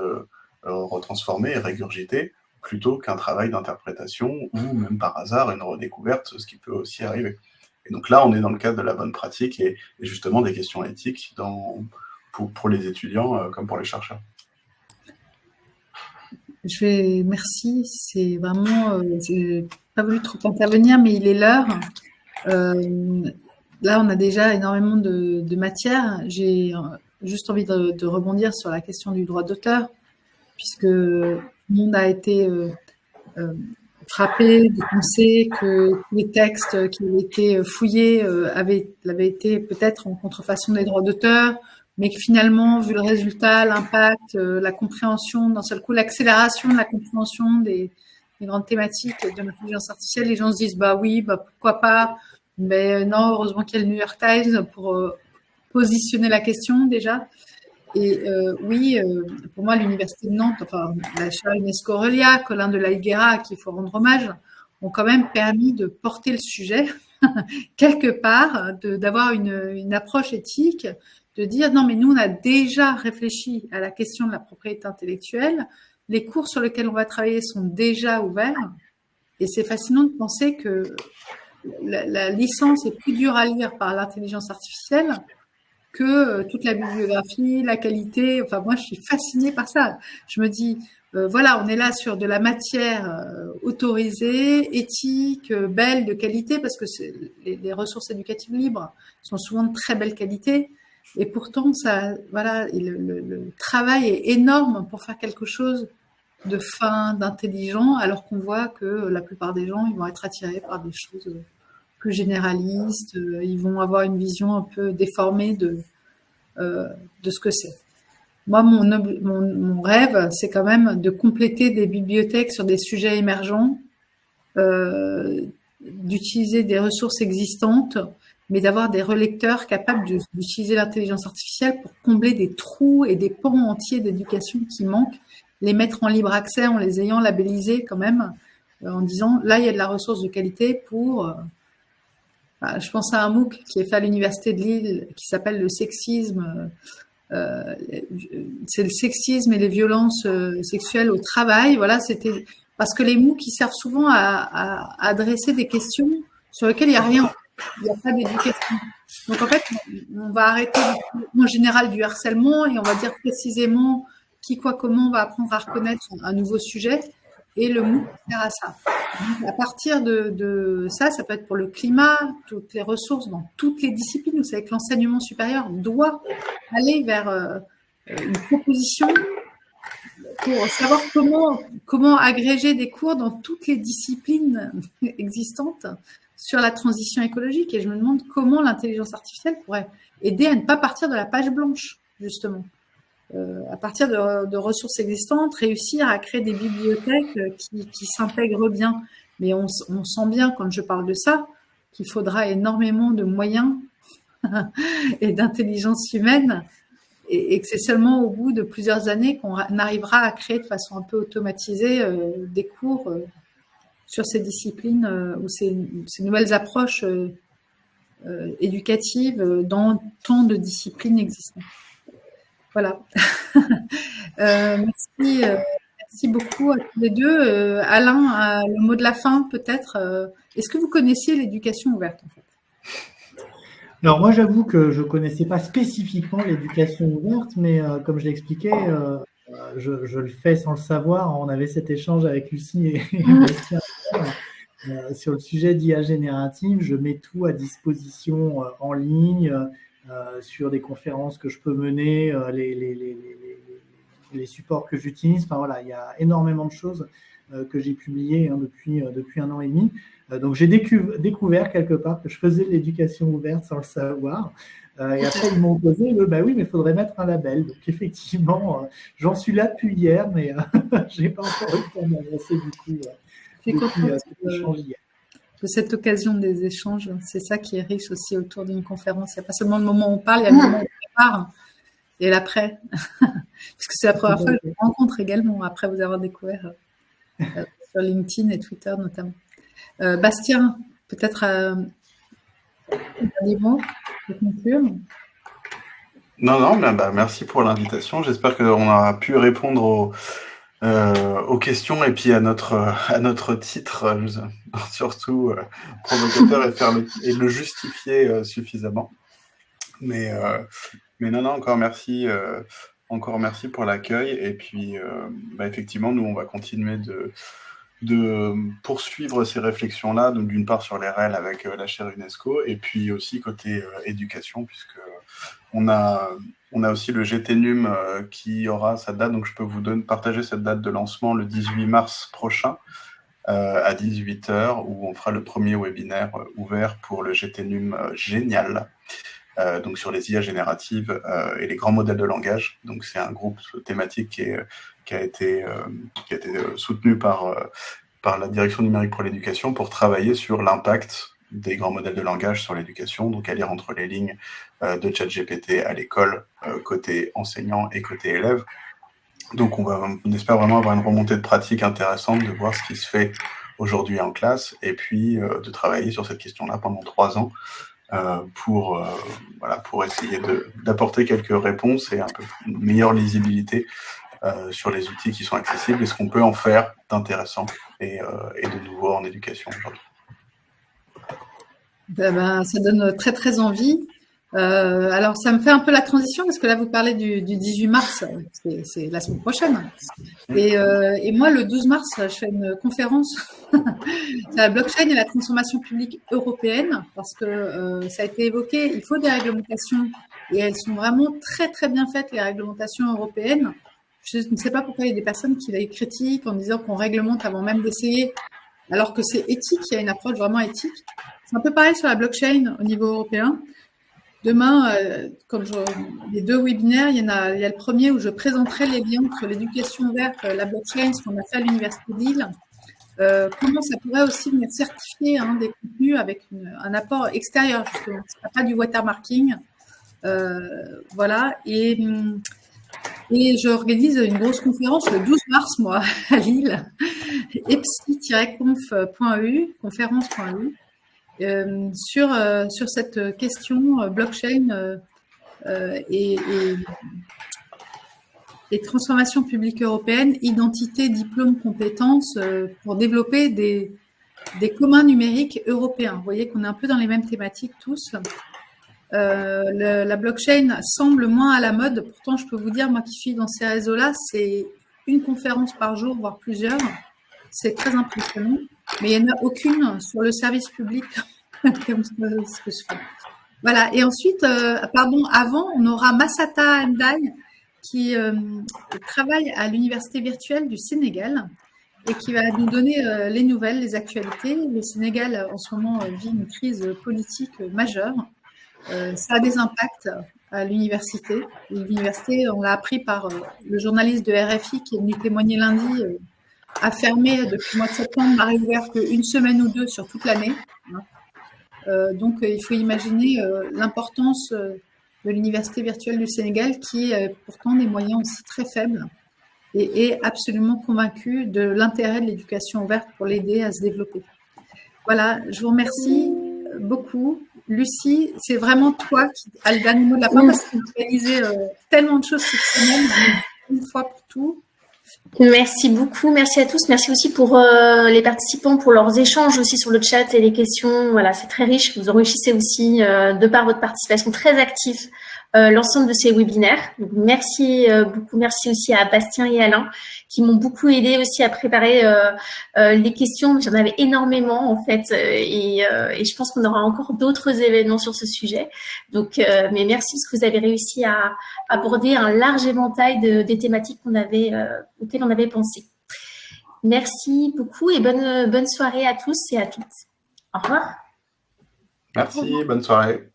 Speaker 5: retransformé et régurgité plutôt qu'un travail d'interprétation ou même par hasard une redécouverte, ce qui peut aussi arriver. Et donc là, on est dans le cadre de la bonne pratique et justement des questions éthiques pour les étudiants comme pour les chercheurs.
Speaker 3: Merci, c'est vraiment, j'ai pas voulu trop intervenir, mais il est l'heure. Là, on a déjà énormément de matière. J'ai juste envie de rebondir sur la question du droit d'auteur, puisque tout le monde a été frappé de penser que les textes qui avaient été fouillés avaient été peut-être en contrefaçon des droits d'auteur, mais que finalement, vu le résultat, l'impact, la compréhension, d'un seul coup, l'accélération de la compréhension des grandes thématiques de l'intelligence artificielle, les gens se disent, bah oui, bah pourquoi pas, mais non, heureusement qu'il y a le New York Times pour positionner la question déjà. Et oui, pour moi, l'Université de Nantes, enfin, la chaire UNESCO Aurelia, Colin de la Higuera, à qui il faut rendre hommage, ont quand même permis de porter le sujet quelque part, d'avoir une approche éthique, de dire non, mais nous, on a déjà réfléchi à la question de la propriété intellectuelle, les cours sur lesquels on va travailler sont déjà ouverts, et c'est fascinant de penser que la licence est plus dure à lire par l'intelligence artificielle que toute la bibliographie, la qualité. Enfin, moi, je suis fascinée par ça. Je me dis, voilà, on est là sur de la matière autorisée, éthique, belle, de qualité, parce que les ressources éducatives libres sont souvent de très belle qualité. Et pourtant, ça, voilà, le travail est énorme pour faire quelque chose de fin, d'intelligent, alors qu'on voit que la plupart des gens, ils vont être attirés par des choses plus généralistes, ils vont avoir une vision un peu déformée de ce que c'est. Moi, mon rêve, c'est quand même de compléter des bibliothèques sur des sujets émergents, d'utiliser des ressources existantes, mais d'avoir des relecteurs capables d'utiliser l'intelligence artificielle pour combler des trous et des pans entiers d'éducation qui manquent, les mettre en libre accès en les ayant labellisés quand même, en disant là, il y a de la ressource de qualité pour... je pense à un MOOC qui est fait à l'Université de Lille qui s'appelle le sexisme. C'est le sexisme et les violences sexuelles au travail. Voilà, c'était parce que les MOOC qui servent souvent à adresser des questions sur lesquelles il n'y a rien. Il n'y a pas d'éducation. Donc en fait, on va arrêter en général du harcèlement et on va dire précisément qui, quoi, comment on va apprendre à reconnaître un nouveau sujet. Et le MOOC sert à ça. Donc, à partir de ça, ça peut être pour le climat, toutes les ressources dans toutes les disciplines. Vous savez que l'enseignement supérieur doit aller vers une proposition pour savoir comment agréger des cours dans toutes les disciplines existantes sur la transition écologique. Et je me demande comment l'intelligence artificielle pourrait aider à ne pas partir de la page blanche, justement. À partir de ressources existantes, réussir à créer des bibliothèques qui s'intègrent bien. Mais on sent bien, quand je parle de ça, qu'il faudra énormément de moyens et d'intelligence humaine et que c'est seulement au bout de plusieurs années qu'on arrivera à créer de façon un peu automatisée des cours sur ces disciplines ou ces nouvelles approches éducatives dans tant de disciplines existantes. Voilà. Merci beaucoup à tous les deux. Alain, le mot de la fin peut-être. Est-ce que vous connaissiez l'éducation ouverte en fait ?
Speaker 6: Alors moi, j'avoue que je ne connaissais pas spécifiquement l'éducation ouverte, mais comme je l'expliquais, je le fais sans le savoir. On avait cet échange avec Lucie et Bastien sur le sujet d'IA générative. Je mets tout à disposition en ligne. Sur des conférences que je peux mener, les supports que j'utilise. Enfin voilà, il y a énormément de choses que j'ai publiées depuis 1 an et demi. Donc j'ai découvert quelque part que je faisais de l'éducation ouverte sans le savoir. Et après ils m'ont posé, bah oui, mais il faudrait mettre un label. Donc effectivement, j'en suis là depuis hier, mais j'ai pas encore eu le temps d'avancer du coup depuis cet échange hier.
Speaker 3: De cette occasion des échanges, c'est ça qui est riche aussi autour d'une conférence. Il n'y a pas seulement le moment où on parle, il y a le moment où on prépare et l'après. Puisque c'est la première fois que je vous rencontre également, après vous avoir découvert sur LinkedIn et Twitter notamment. Bastien, peut-être un dernier mot pour conclure.
Speaker 5: Non, merci pour l'invitation. J'espère qu'on aura pu répondre aux questions et puis à notre titre, surtout provocateur, et le justifier suffisamment. Mais non, encore merci pour l'accueil. Et puis, effectivement, nous, on va continuer de poursuivre ces réflexions-là, donc d'une part sur les REL avec la chaire UNESCO, et puis aussi côté éducation, puisque on a aussi le GTNUM qui aura sa date, donc je peux vous partager cette date de lancement le 18 mars prochain à 18h, où on fera le premier webinaire ouvert pour le GTNUM Génial, donc sur les IA génératives et les grands modèles de langage. Donc c'est un groupe thématique qui a été soutenu par la direction numérique pour l'éducation pour travailler sur l'impact des grands modèles de langage sur l'éducation, donc à lire entre les lignes de ChatGPT à l'école, côté enseignant et côté élève. Donc on espère vraiment avoir une remontée de pratique intéressante, de voir ce qui se fait aujourd'hui en classe, et puis de travailler sur cette question-là pendant 3 ans pour essayer d'apporter quelques réponses et un peu une meilleure lisibilité sur les outils qui sont accessibles et ce qu'on peut en faire d'intéressant et de nouveau en éducation aujourd'hui.
Speaker 3: Ça donne très très envie. Alors ça me fait un peu la transition parce que là vous parlez du 18 mars, c'est la semaine prochaine. Et moi le 12 mars je fais une conférence sur la blockchain et la transformation publique européenne parce que ça a été évoqué, il faut des réglementations et elles sont vraiment très très bien faites les réglementations européennes. Je ne sais pas pourquoi il y a des personnes qui les critiquent en disant qu'on réglemente avant même d'essayer, alors que c'est éthique, il y a une approche vraiment éthique. C'est un peu pareil sur la blockchain au niveau européen. Demain, les 2 webinaires, il y a le premier où je présenterai les liens entre l'éducation ouverte, la blockchain, ce qu'on a fait à l'Université de Lille, comment ça pourrait aussi venir certifier des contenus avec un apport extérieur, justement. Ce ne sera pas du watermarking. Voilà. Et j'organise une grosse conférence le 12 mars, moi, à Lille, epsi-conf.eu, conférence.eu, sur cette question blockchain et transformation publique européenne, identité, diplôme, compétences, pour développer des communs numériques européens. Vous voyez qu'on est un peu dans les mêmes thématiques tous. La blockchain semble moins à la mode. Pourtant, je peux vous dire, moi qui suis dans ces réseaux-là, c'est une conférence par jour, voire plusieurs. C'est très impressionnant. Mais il n'y en a aucune sur le service public comme ce que je fais. Voilà. Et ensuite, avant, on aura Massata Ndai qui travaille à l'Université virtuelle du Sénégal et qui va nous donner les nouvelles, les actualités. Le Sénégal, en ce moment, vit une crise politique majeure. Ça a des impacts à l'université. L'université, on l'a appris par le journaliste de RFI qui est venu témoigner lundi, a fermé depuis le mois de septembre, n'a réouvert qu'une semaine ou 2 sur toute l'année. Donc, il faut imaginer l'importance de l'Université virtuelle du Sénégal qui a pourtant des moyens aussi très faibles et est absolument convaincue de l'intérêt de l'éducation ouverte pour l'aider à se développer. Voilà, je vous remercie beaucoup. Lucie, c'est vraiment toi qui as le dernier mot de la fin parce que tu as réalisé tellement de choses cette semaine, une fois pour tout.
Speaker 1: Merci beaucoup, merci à tous, merci aussi pour les participants pour leurs échanges aussi sur le chat et les questions. Voilà, c'est très riche, vous enrichissez aussi de par votre participation très active l'ensemble de ces webinaires. Donc, merci beaucoup, merci aussi à Bastien et Alain qui m'ont beaucoup aidé aussi à préparer les questions. J'en avais énormément en fait et je pense qu'on aura encore d'autres événements sur ce sujet. Donc, mais merci parce que vous avez réussi à aborder un large éventail des thématiques auxquelles on avait pensé. Merci beaucoup et bonne soirée à tous et à toutes. Au revoir.
Speaker 5: Merci, bonne soirée.